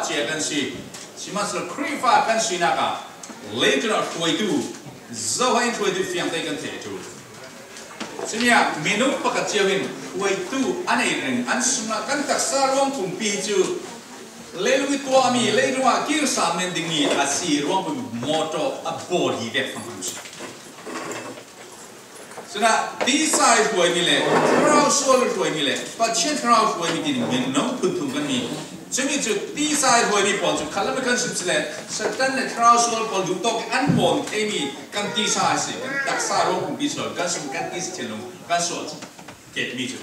เชียกันสิชิมาสครีฟ้ากันสินักเล่นกันช่วยดูจะให้ช่วยดูเฟียงได้กันเถอะจูสิ่งนี้เมนูปกติเป็นช่วยดูอันนี้เรื่องอันสมัยกันตักสารวงปุ่มปีจูเล่นวิตัวมีเล่นว่ากิรสามเมนดิ้งนี้อาศัยรวมเป็นมอเตอร์อับบอดี้เด็กฟังดูสิฉะนั้นดีไซน์ช่วยมีเลยคราวโซลช่วยมีเลยปัจจัยคราวช่วยมีดิ้งเมนูพื้นทุนกันมีจะมีจุดดีไซน์ช่วยมีพอจุดขั้นละไม่กันสิบเลยสักตั้งแต่คราวโซลพอจุดตกอันบนเอมีกันดีไซน์สิกันตักสารวงปุ่มปีจูกันสมกันดีไซน์ลงกันสวดเก็บมีจุด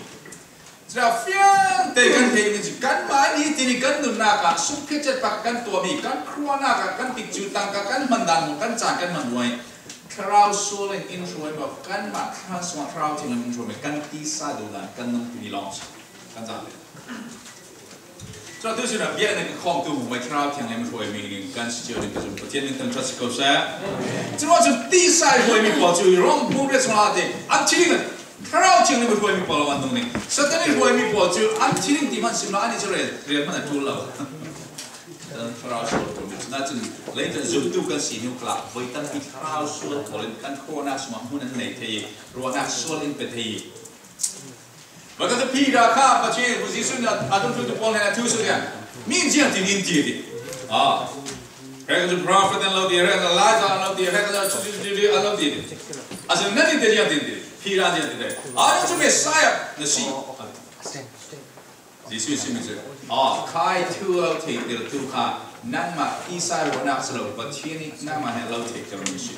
จะเฟี้ยงแต่กันเทนี่จิกันมานี่ที่นี่กันนุ่นนักสุขเจ็ดปักกันตัวมีกันครัวนักกันติดจุดต่างกันมันดันกันจากกันมันรวยคราวโซลอินทรวยแบบกันมาคราวสมาคราวที่มันอินทรวยกันที่ซาดูนันกันนุ่งที่นี่ลองกันจากเลยจะดูสินะเบี้ยนี่ก็คงตัวหัวคราวที่มันรวยมีกันสิ่งที่เราจะประเทศนึงตั้งใจสิเขาเสียจะว่าจุดที่ซารวยมีพอจุดร้องบุเรศมาได้อันที่นี่คราวที่มันรวยมีพอละวันตรงนี้สัตว์นี่รวยมีพอจุดอันที่นี่ที่มันสิมลาอันนี้จะเรียนมันตัวเราคราวโซลตัวนี้น่าจะเล่นจะจุดดูกันสีนิ้วกลับไว้ตั้งที่คราวโซลตัวเล่นกันโคนัสมาหุ่นในที่รัวนักโซลินเป็นที่บางทีพี่ราคาประเทศบุษีสุนัขอาจจะถูกปนในทุกสิ่งมีเจียงที่นินทีดิเรื่องจะ prophet เราดีเรื่องจะลาจาเราดีเรื่องจะชุดดีเราดีอาจจะนั่นที่เดียวดีพี่ราเดียวดีอาจจะไม่ใช่นั่นสิดิสุสิมิเจใครทั่วที่เดียวทั่วข้านั่นมาอีสานวันนักสรุปประเทศนี้นั่นมาให้เราเทคกันมิสิ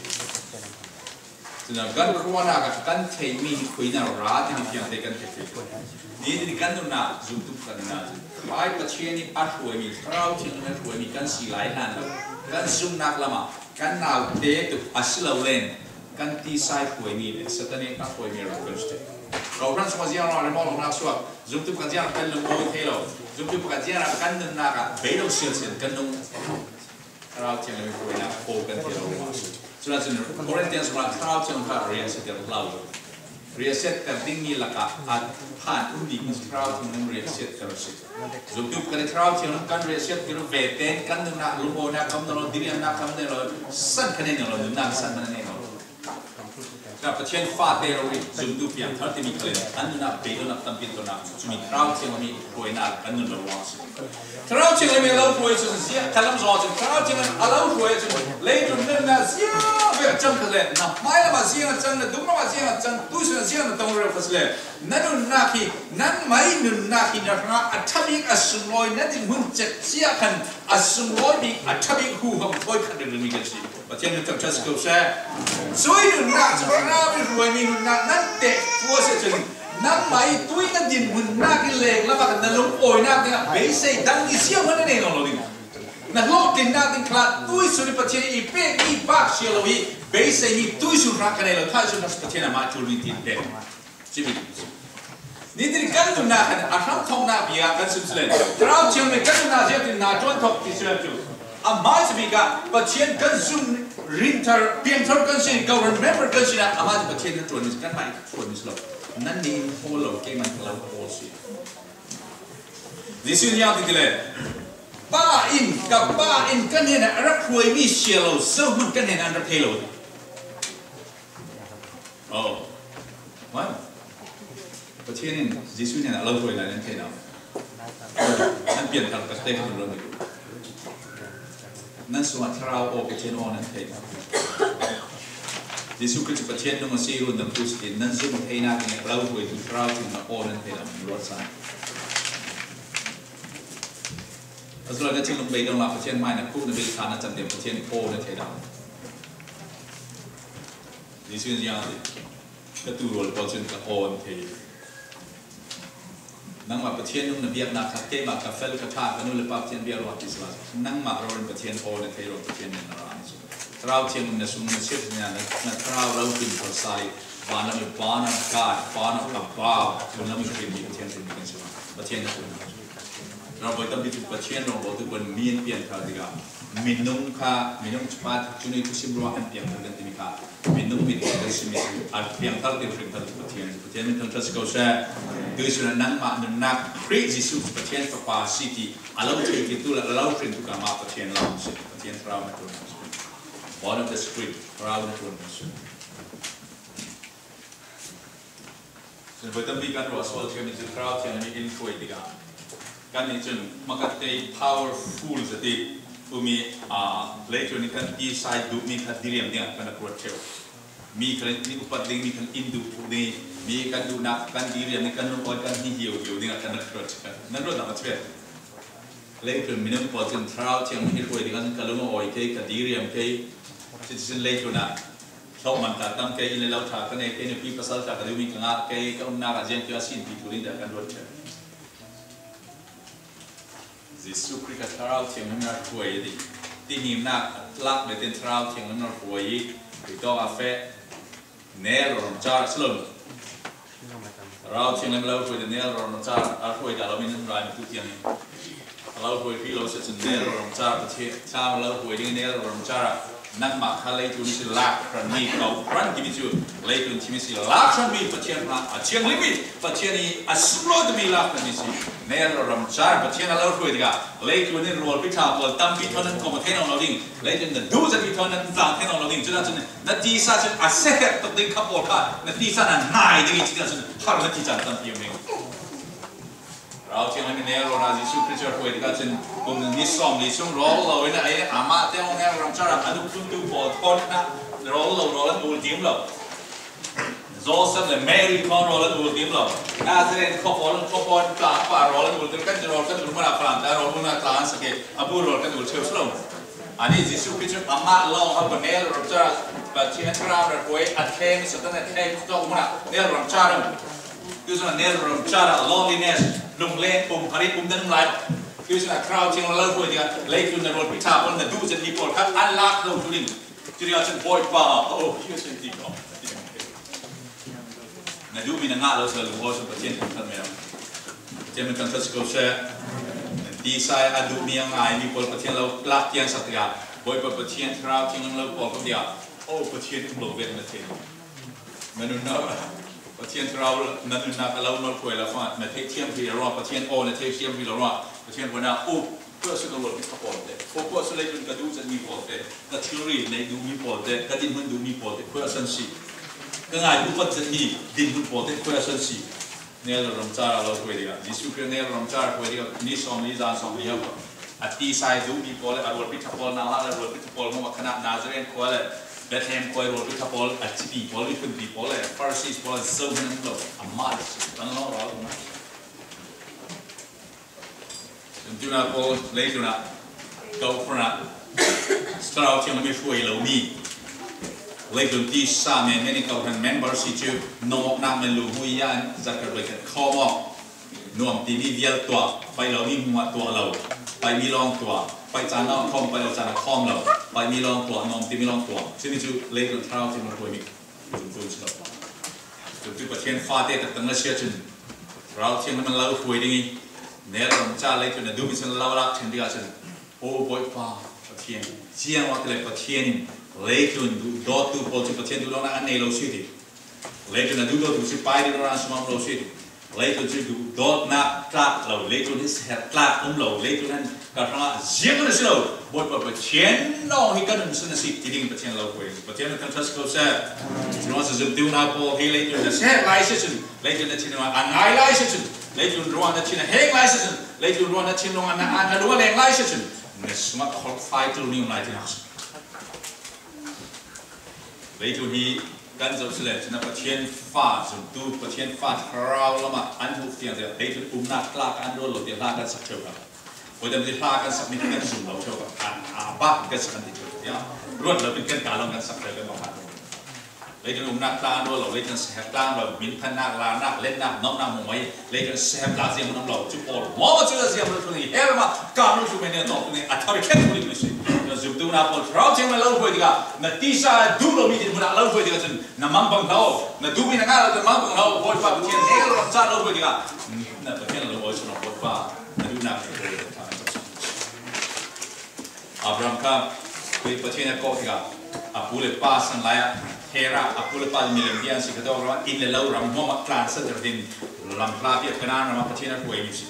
ฉะนั้นกันครัวนักกันเทมีคุยน่ารักที่เพียงแต่กันเทนี่ที่กันนู่นน่ะจุดทุกกันน่ะใครประเทศนี้อัดหัวมีคราวที่นั่นหัวมีกันสีหลายนั่นกันซุ่มนักละมากันน่าเด็กอัศเราเล่นกันที่ใส่หัวมีเลยสถานีกันหัวมีเราเป็นสเตเราพร้อมสมัยเราเรียนมอลล์นักสวดจุดทุกกันที่กันลงโอยเทโลจุดทุกกันที่กันนู่นน่ะกันเบลล์เสียเสียกันนู่นเราที่นั่นหัวน่ะโอกันที่เรามาฉะนั้นโคเรนเตียนสมัยคราวที่นั่นเรียนเสร็จแล้วเรียนเสร็จแต่ดิ้งนี่ละกันผ่านอุ้งดิ้งคราวที่นั่นเรียนเสร็จกันสิจุดทุกกันคราวที่นั่นกันเรียนเสร็จกันเวทเต้นกันนู่นน่ะลุงโอน่ะคำนั่นเราดิเรียนน่ะคำนั่นเราสั้นคะแนนเราหนึ่งสั้นคะแนนเราเราประเทศฟาเตอร์วิจุดทุกอย่างทั้งที่มีคะแนนอันนั้นเบลล์นับตั้งเป็นตัวนับจุดมีคราวที่มันมีรวยนักอันนั้นเราวางสิคราวที่มันมีเรารวยจนเสียขลังจอจนคราวที่มันเรารวยจนเล่นจนนั่นน่ะเสียเพื่อจังคะแนนนะไม่ละมาเสียจังนะดุมละมาเสียจังตู้เสียนะต้องเรียกว่าเสียนั่นนักที่นั่นไม่นุ่นนักที่นักนะอัฐบิกอัศลอยนั่นที่หุ่นเจ็ดเสียขันอัศลอยบิกอัฐบิกหูหำถอยขันเรื่องนี้กันสิประเทศนี้ต้องใช้สกิลเซ่สวยนุ่นนักจะมาหน้าไม่รวยมีนุ่นนักนั่นเตะตัวเสียจนนั่นไม่ตุ้ยนั่นดินหุ่นนักที่เล็กแล้วก็นั่นลุงโอยนักเนี่ยเบสเซ่ดังที่เสียมันนั่นเองเราเลยนั่นโลกดินนักดินคลาดตุ้ยสุดประเทศอีเป้อีบ้าเชียวเราอีเบสเซ่มีตุ้ยสุดรักกันเราถ้าสุดนักประเทศน่ะมาจุลินทินเด็กชีวิตนี่ที่กันตุนาขันอาหารทองนาบีกันสุดเลยคราวเชียงไม่กันตุนาเจ้าที่นาจวนทอกที่สุดจู่อามาจะมีกันประเทศกันซุ่มรินเทอร์เพียงเท่ากันสิเขาเรียนเมมเบอร์กันสินะอามาจะประเทศนั้นจวนมิสกันไม่จวนมิสโลนั่นนี่โฮโลเกมันเราโฮสินี่สิ่งอย่างที่เลยป้าอินกับป้าอินกันเห็นรักรวยมีเชียร์เราซึ่งมันกันเห็นอันรักเทโลโอ้ว้าวประเทศนี้ยิสุเนี่ยเรารวยอะไรนั่นเท่านั้นนั่นเปลี่ยนทางประเทศของเราเลยนั่นสมัยเราโอประเทศโอนั่นเท่านั้นยิสุคือประเทศนู้นมาซีรุ่นดังทุสตินั่นสมัยเท่านั้นเนี่ยเรารวยทุกเราถึงมาโอนั่นเท่านั้นรถสั่งถ้าเราจะทิ้งลงไปตรงหลังประเทศใหม่นะคู่ในวิธีการจัดเตรียมประเทศโอนั่นเท่านั้นยิสุเนี่ยก็ตัวเราประเทศกับโอนั่นเท่านั้นนั่งมาประเทศนู้นนะเบียดนักเก็บมากาแฟลูกค้ากันนู้นเลยประเทศเบียร์วัดอิสลามนั่งมาเราเป็นประเทศโอเนี่ยที่เราประเทศนี้นะร้านนี้เราเที่ยวเนี่ยสุ่มเนี่ยเชื่อเนี่ยนะเราเป็นคนใส่บ้านเรามีบ้านอากาศบ้านกับบ้านเรามีเป็นประเทศเป็นกันใช่ไหมประเทศนี้คุณ เราไปตั้งที่จุดประเชียนเราบอกถึงคนมีนเปลี่ยนเขาดีกว่ามินุ่งค่ะมินุ่งจุดปัดจุดนี้ทุกสิ่งรัวอันเปลี่ยนกันกันที่มีค่ะมินุ่งมีตัวสิ่งมีสิ่งอันเปลี่ยนทั้งที่ถึงทั้งประเชียนมันทั้งทั้งสกุลเช่ด้วยส่วนนั้นมาหนึ่งนักคริสต์สุดประเชียนกับป่าสิทธิอาเราจะคิดตัวเราถึงทุกการมาประเชียนเราประเชียนเราไม่ตัวนั้น one of the script เราไม่ตัวนั้นส่วนไปตั้งที่การรัวสวดเชื่อมีจุดเราเชื่อมีอินโฟอีกการนี้จนมันก็ได้ powerful สติผู้มีเล็กจนนี่กันดีไซน์ดูมีกันดีเรียมเนี่ยกันนักรวดเชี่ยวมีกันมีอุปนิมีกันอินดูนี่มีกันดูนักกันดีเรียมนี่กันนุ่งอ่อนกันที่เหี่ยวเนี่ยกันนักรวดเชี่ยวนักรวดนักเชี่ยวเล็กจนมีน้ำปอดจนเท้าเชี่ยวมีคุยกันกันลุ่งอ่อยเกี่ยกันดีเรียมเกี่ยสิ่งเล็กจนน่ะเรามันตัดตั้งเกี่ยในเราถ่ายกันในเกี่ยในปีภาษาถ่ายกันดูมีกันเกี่ยกันน่ากันเจียนเกี่ยสิ่งที่ตัวนี้เด็กกันรวดเชี่ยวJesus Christ ทาราวเชียงนั้นรวยดีที่หิมนักลักเด็ดทาราวเชียงนั้นรวยติดต่ออาเฟ่เนลรอนจาร์สลมเราเชียงนั้นเราคุยเนลรอนจาร์อาคุยกับเราไม่นั่งรายมาทุกอย่างเราคุยพี่เราเสร็จเนลรอนจาร์ประเทศชาเราคุยเนลรอนจาร์นักมาทะเลจุนสิลักครั้งนี้เขาครั้งที่มีจุเลจุนที่มีสิลักครั้งนี้ประเทศมาเชียงลิมิตประเทศนี้อัศโลดมีลักครั้งนี้สิเนลรอนจาร์ประเทศนั้นเราคุยดีกว่าเลจุนนี่รัวพิชาเปิดตั้งพิธนั้นก็มาเทนเอาเราดิ่งเลจุนนั้นดูจะพิธนั้นต่างเทนเอาเราดิ่งจุดนั้นจุดนั้นที่ซาจุดอาเซ่ตัดดิ่งขับออกค่ะนั่นที่ซานั้นนายดิ่งจุดนั้นจุดฮาร์ดที่จันตั้งที่ยังเราเชื่อในเนรนาจิสุคริสต์คุยกันจนผมนิสอมนิสอมรอเราไว้นะไอ้อามาเต้องเนรรำจาระอนุคุณดูบอดคนนะรอแล้วดูทีมเราโจเซฟและแมรี่คอนรอแล้วดูทีมเราอาเซนขบวนกลางป่ารอแล้วดูทีมกันจะรอกันดูมันอัฟรันแต่รอมันอัฟรันสักอาบูรอกันดูเชลส์ลงอันนี้จิสุคริสต์อามาลองเอาเนรรำจาระแบบที่นักราบคุยอัดเข้มสุดท้ายเข้มต้องมันเนรรำจาระคือส่วนเนรรำจาระลอลิเนสลงเล่นปุ่มผลิตปุ่มดันไลน์คือส่วนคราวเชียงเราคุยกันเล่นคุณในรถพิชาคนในดูจะดีกว่าครับอันลักเราจุลินจุลินจะบอยบ้าโอ้ยเช่นที่ก็ในดูมีงานเราเสริมว่าสุดเช่นกันไหมครับเช่นกันทัศน์ก็เชื่อดีไซน์อดูมียังไงมีคนประเทศเราลักยังสัตยาบอยประเทศคราวเชียงเราบอกกันเดียวโอ้ประเทศเราเวทประเทศมนุษย์เราประเทศเรานั่นนักเราโน้ตคุยแล้วว่าในเทียมที่เราประเทศโอในเทียมที่เราประเทศวันนั้นโอ้เพื่อสุดโลกมีพอดีเพื่อสุดเลยจนกระดูจะมีพอดีกระทิวรีในดูมีพอดีกระดินมันดูมีพอดีเพื่อสันสีก็ง่ายทุกคนจะมีดินมันพอดีเพื่อสันสีเนี่ยเรารำจาเราคุยดีกันดิสุคือเนี่ยเรารำจาคุยดีกันนี่สองนี่จานสองนี่ครับอัตตีไซดูมีพอดีอารมณ์พิทักษ์พอลนาลาอารมณ์พิทักษ์พอลมั่วขนาดนาเซเรนคุยเลยเบธเลมคุยรถพิทักษ์พอลอัตติปีพอลคุณปีพอลเลยฟาร์ซีพอลโซนนั่นเราอามาดิตั้งน้องเรานะจุดนั้นพอเลยจุดนั้นก็พอนะสตราเชียงไม่ช่วยเรานี่เลยจุดที่สามเนี่ยนี่เขาเป็น membership ชื่อนอกน้ำมันลูหุยยันจะกระเลยกันข้อมอกนวมที่นี่เดียวตัวไปเรานี่หัวตัวเราไปมีรองตัวไปจานน้องคอมไปเราจานคอมเราไปมีรองตัวนมที่มีรองตัวซึ่งนี่จุดเลยจุดเท้าที่มันช่วยมีจุดสุดจุดประเทศฟ้าเตะตั้งแต่เชื่อจุดเราเชียงมันเราคุยดีเนรรำจาเลยจนดูมิสันเราลักเช่นเดียวกันโอ้บอยฟ้าประเทศเชียงว่าเลยประเทศเลยจนดูดอดูพอจุดประเทศดูเราหน้าอันนี้เราสิดิเลยจนดูดอดูสิไปดีเราหน้าสมองเราสิดิเลยจนดูดอหน้ากล้าเราเลยจนนี่เสียกล้าเราเลยจนนั้นกระทั่งเจียงนั่นสิเราบอยประเทศน้องให้กันนั่นสินะสิที่ดิ่งประเทศเราคุยประเทศนั้นทัศน์เขาเสียฉะนั้นจะดูหน้าพอให้เลยจนเสียไลฟ์สิเลยจนที่นั่นอันไหนไลฟ์สิเลยจุนรัวนั่นชินะเฮงไลซ์สิเลยจุนรัวนั่นชินลงอันนั้นรัวเฮงไลซ์สิเนี่ยสมัครขอไฟตัวนี้อะไรที่นั่นเลยจุนที่กันจะสิเลยชินะประเทศฟ้าจุนดูประเทศฟ้าคราวละมาอันทุกอย่างเลยเลยจุนนักลากอันรัวหลุดเดียลากันสักเท่ากันพอจะมีลากันสักนิดกันจุนเราเท่ากันบ้ากันสักนิดเดียวเนี่ยรวดเราเป็นกันการลงกันสักเท่ากันบ้างเลยจะนุ่มนักลาด้วยเราเลยจะแสบลาเราบินพันนักลานักเล่นนักน้องนักมวยเลยจะแสบลาเสียงมันเราจุดโอมอจุดเสียงมันตัวนี้เฮ้ยมาการรู้จุดไม่เนี่ยตัวนี้อัตราแค่ตัวนี้ไม่ใช่เราจุดตัวนั้นพอเราเชื่อมันเราคุยดีกันนาทีสายดูเรามีที่มันเราคุยดีกันจนน้ำมันบังเรานาดูมีนักงานเราจะมันบังเราพอฟ้าประเทศเฮ้ยเราจ้าเราคุยดีกันนาประเทศเราโอ้ยสนุกพอฟ้านาดูนัก Abraham ka kui pachina ko tiga apule pas an laya hera apule pas millennial si kato ram in le lau ram mo maklan sa jardin ram klapia kanan ram pachina ko ei si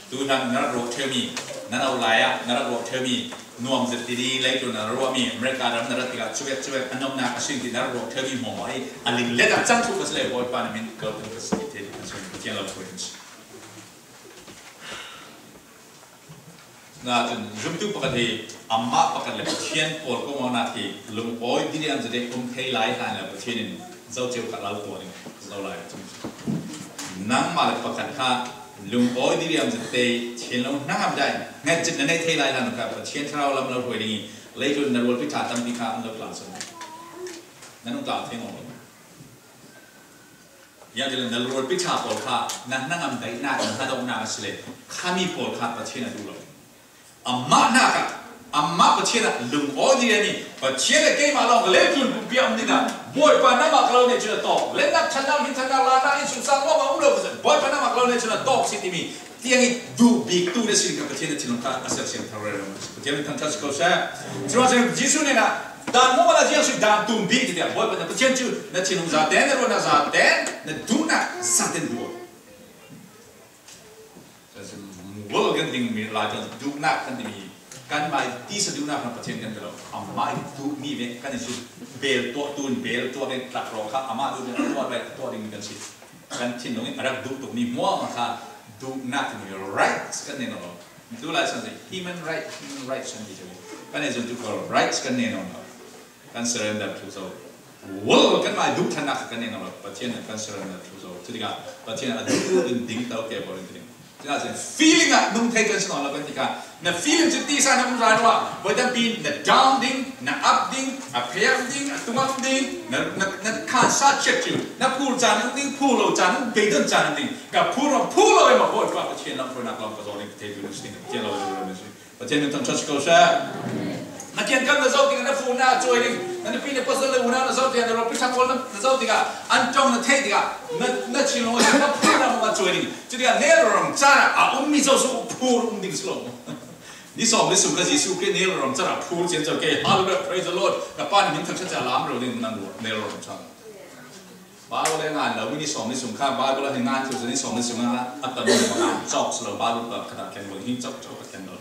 tu nan ro themi nan au laya nan ro themi nuam zeti lai tu nan ro mi America ram nan tiga chuet anom na asin ti nan ro themi mo mai aling le da chang tu ka le boy pan min ko tu ka si te pachina lau ko na jun jumtu pakati amma pakat le pathian por ko mona ki lung oi diriam jade thei lai han la pathianin zau cheu ka lau ko ni zau lai nang ma le pakat kha lung oi diriam jade chen lo nam dai ngat jit na nei thei lai han ka pathian thrau lam lo hoi ni le jun na rol pi tha tam pi kha an lo klan so nan ta thei no ya jile na rol pi tha por kha nan nangam dai na ka dong na asle khami por kha pathian du lo amma naka amma pachena lung odi ni pachena ke ma long le tun piam ni na boy pa na ma klo ne chuna to le na chana hin chana la na in sun sa ma ma ulo boy pa na ma klo ne chuna to siti mi tiang i du big tu ne sin ka pachena chilong ka asal sin tawre pachena tan tas ko sa chua se jisu ne na dan mo la jiang su dan tum big dia boy pa na pachena chu na chilong za den ro na za den na du na sa den du World kan ding mi lajan du nak kan ding kan mai ti sa du nak kan patien kan lo amma du mi ve kan isu bel to ben klak ro kha amma du to be to ding kan si kan chin nong arab du to mi mo ma kha du nak mi rights kan ne no du la san human rights kan di kan isu du ko rights kan ne no kan surrender to so world kan mai du thanak kan ne no patien kan surrender to so tiga patien adu ding tau ke bo ding feeling at nung take us on la bentika na feeling to tisa na mung ranwa bodan bin na down ding na up ding a pair ding a tumam ding na kan sa check you na pool jan ding pool lo jan bedan jan ding ka pool lo e ma boy pa chen lam for na klam ka zoning take you sting chen lo ba chen tam touch ko sa na kian kan na zau ding na fu na joy ding na pin na pasal le una na zau ding na ro pi chak na zau ding an tong na take ding na chin lo na pu na ma joy ding jadi ne rom chara a ummi zo so pu ding slow ni som le sum la ji su ke ne rom chara pu chen zo ke hallelujah praise the lord ka pan min thak cha lam ro ding nan ne rom chara ba lo le ngan lo ni som le sum kha ba lo le ngan chu ni som le sum na at ta no ma chok slow ba lo ka ka ken mo hin chok chok ken lo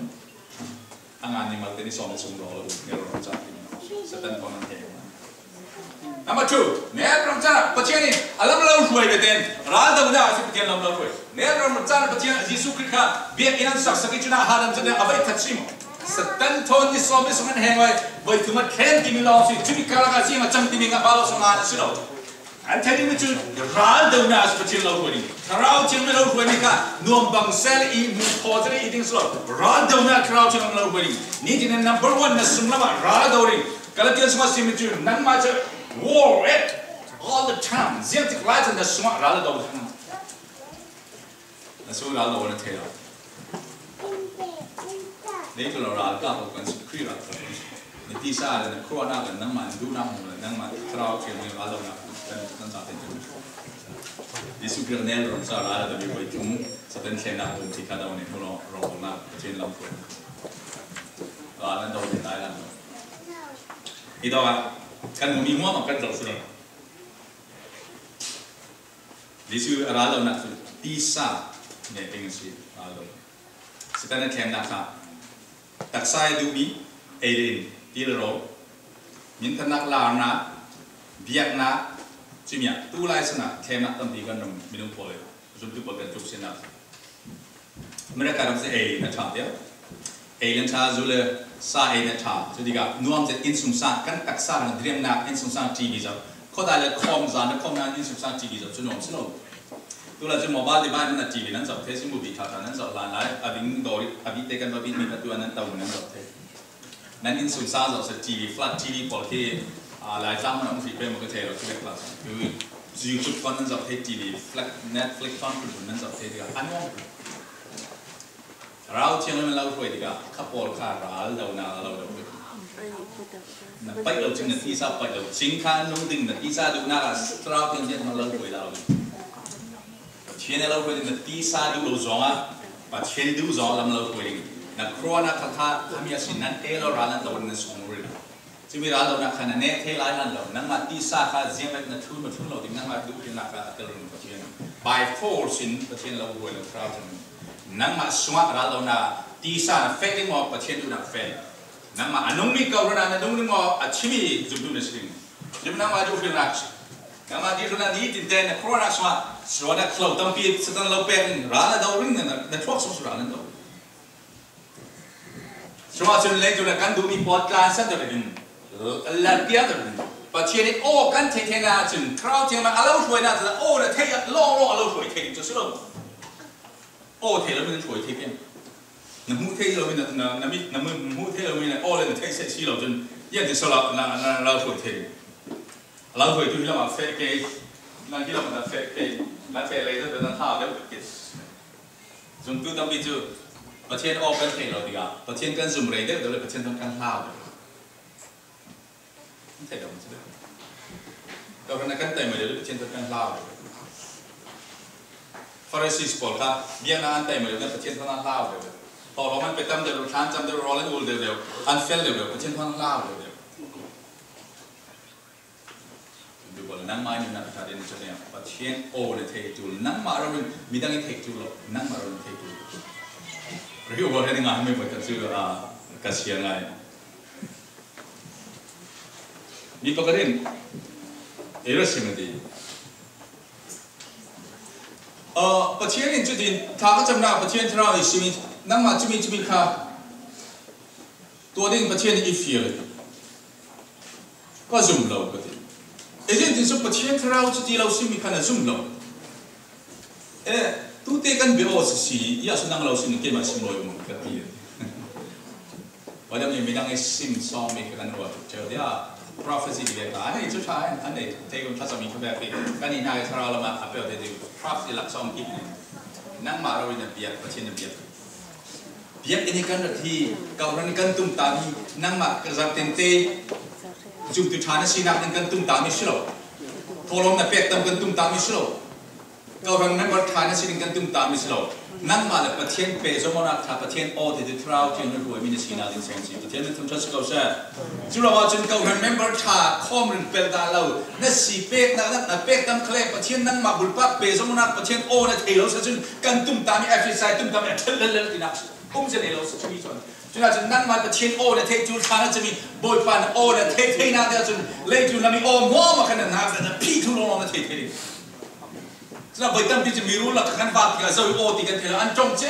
angan ni ma te ni som le sum ro ne rom chara setan ko nan he Number 2, ne ram chana pacheni alam lo ruai beten ra da na si pacheni alam lo ruai ne ram chana pacheni Yesu Christ bia inan sak saki chuna haram chana abai thachimo satan thon ni som ni suman hengoi boi thuma khen ki mi lo si chumi kala ka si ma cham ti mi nga ba lo so nga si lo an thadi mi chu ra da na si pacheni lo ruai tharau chin mi lo ruai ni ka nuam bang sel I mu phojri eating slow ra da na crowd chin lo ruai ni tin number 1 na sumlama ra da ri Galatians ma si mi chu nan ma cha war it all the time. Zientik light and the smart rather than that's what I want to tell you. They can allow God to create a the desire and the corona and Naman do nothing and Naman crowd can be allowed than something. The super never are rather than be to certain chain up to take down in Roma, chain lump. Rather than the island. Itu kan mumi mo makan terus ni. Disu aralo nak tisa ni pensi aralo. Sekarang kem nak tak saya dubi edin tiro. Minta nak lana biak nak cumia. Tu lai sana kem nak tempi kan minum poi. Jumpa pakai cup sana. Mereka orang se nak cakap dia. Alien cha zule sa alien cha jadi ga nuam je in sum sa kan tak sa na dream na in sum sa TV zo ko da le khom za na khom na in sum sa TV zo chunom sno tu la je mobile di ba na TV nan zo te sim bu bi tha ta nan zo la na abing do abi te kan ba bi mi ka tu nan tau nan zo te nan in sum sa zo se TV flat TV por ke la jam na fi pe mo ke te ro tu class tu YouTube kon nan zo te TV flat Netflix kon ku nan zo te ga anongเราเชียงมันเราคุยดีกันข้าพอข้าร้านเราหน้าเราเดี๋ยวไปเราจึงนาทีซาไปเราสินค้านุ่งดิ่งนาทีซาดูหน้าเราเพียงเดียวมันเราคุยเราเชียงเราคุยนาทีซาดูเราจองอ่ะปัจเชียงดูจองเราคุย นักครัวนักท่าทำยาสินนั้นเอเราร้านนั้นเราเป็นสองเรื่องจะมีร้านเรานักขนาดนี้เทร้านนั้นเรานั่งมาตีซาค่ะเจียงแบบนักทุนมาทุนเราถึงนั่งมาดูที่นักการตลาดประเทศ by force สินประเทศเรารวยเราคราวนั้นนั่งมาสมัครร้านเราหน้าตีซาเฟกต์มอประเทศดูนักเฟกนั่งมาอันนู้นมีเกาหลีนั่นนู้นมีมออาชีพจุดดูนั่นสิจุดนั่งมาดูฟิลนักนั่งมาที่ตรงนั้นนี่ติดเต้นนักครัวนักสมัครสวัสดีครับตั้งปีสตันเราเป็นร้านเราเรื่องนั้นนักทวกสุดร้านนั้นเราสมัครจนเล่นจนกันดูมีพอดคาสต์ตัวนึงหลังเดียวตัวนึงประเทศนี้โอ้กันเทน่าจนคราวที่มันเอาช่วยน่าจะโอ้เนี่ยเที่ยล่อเอาช่วยเที่ยจะสุดโอ้เที่ยเราไม่ได้ช่วยเที่ยน้ำมูเที่ยเราไม่ได้น้ำมูเที่ยเราไม่ได้โอ้เลยเที่ยเสียชีเราจนยังจะสลับเราช่วยเที่ยเราช่วยตัวที่เรามาเฟกเกย์นั่นที่เรามาเฟกเกย์นั่นเฟกเลยจะเป็นท่าเดียวกันจนตัวตั้งปีจูประเทศออกกันเที่ยเราดีกว่าประเทศกันซุ่มเรย์เดี๋ยวประเทศต้องกันท่าเที่ยเราไม่ใช่เราเป็นนักการเตะมาเดี๋ยวประเทศต้องกันท่าฟาริสิสปอลค่ะเบียร์นักเตะมาเดี๋ยวประเทศต้องกันท่าเลยพอเรามันไปตั้มเดี๋ยวทานจำเดี๋ยวรอเล่นอูลเดี๋ยวอันเฟลเดี๋ยวประเทศต้องกันท่าเลยดูบอลนั่งมาอยู่นั่งการเดินจะเนี่ยประเทศโอ้เลยเทจูนั่งมาเราเป็นมีดังเทจูหรอกนั่งมาเราเป็นเทจูหรือบอลให้งานไม่เหมือนกันชื่อกระเชียงไงมีประเด็นเอรัสมันดีประเทศนี้จุดที่ถ้าก็จำได้ประเทศที่เราในชีวิตนั่งมาจะมีค่ะตัวเองประเทศนี้อีฟิลก็ซุ่มเราก็ดีเอเจนต์ที่สุดประเทศที่เราจุดที่เราชีวิตขนาดซุ่มเราตัวเด็กกันเบี้ยวสิยาสุนัขเราสิ่งที่มาซิมเราอยู่มันก็ดีวันนี้มีดังไอ้ซิมซอมมีกันว่าเจอเดียprophecy ที่เรียกว่าอันนี้จุดท้ายอันนี้เทคุณทัศน์มีคำแบบนี้กันนี่นายทาราลมาขับไปเอาเดี๋ยว prophecy หลักสองกิจนั่งมาเราเนี่ยเบียดประเทศเนี่ยเบียดอันนี้กันที่เก่านั้นกันตุ้มตามีนั่งมากระซับเต็มเตะจุดที่ฐานสีนักนั่งกันตุ้มตามีชิโร่ทอลงนั่งเป็ดตั้งกันตุ้มตามีชิโร่เก่านั้นวัดฐานสีนังกันตุ้มตามีชิโร่นั่งมาเลยประเทศเปซอมนักท่าประเทศโอที่ที่ทราวที่นั่นรวยมีในสีนาดินเซนซีประเทศนั้นทำชัดเขาเช่จุดเราว่าจนเก่านั้นเมมเบอร์ท่าข้อมูลเป็นดารานั่นสีเป็ดนั่นเป็ดตั้งเคลปประเทศนั่งมาบุญปักเปซอมนักประเทศโอนั่นเทเราจนกันตุ้มตามีเอฟซีไซตุ้มตามีเทเลที่นักจะเทเราจะมีส่วนจนอาจจะนั่งมาประเทศโอนั่นเทจูท่านั่นจะมีบอยปันโอนั่นเทน่าจะจนเล่จูนั่นมีโอม้อมาขนาดนั้นแต่พี่ทุลงนั่นเทเราไปตั้งพิจารณารู้หลักการฟังที่เราจะโอติกันเท่าอันจงเจ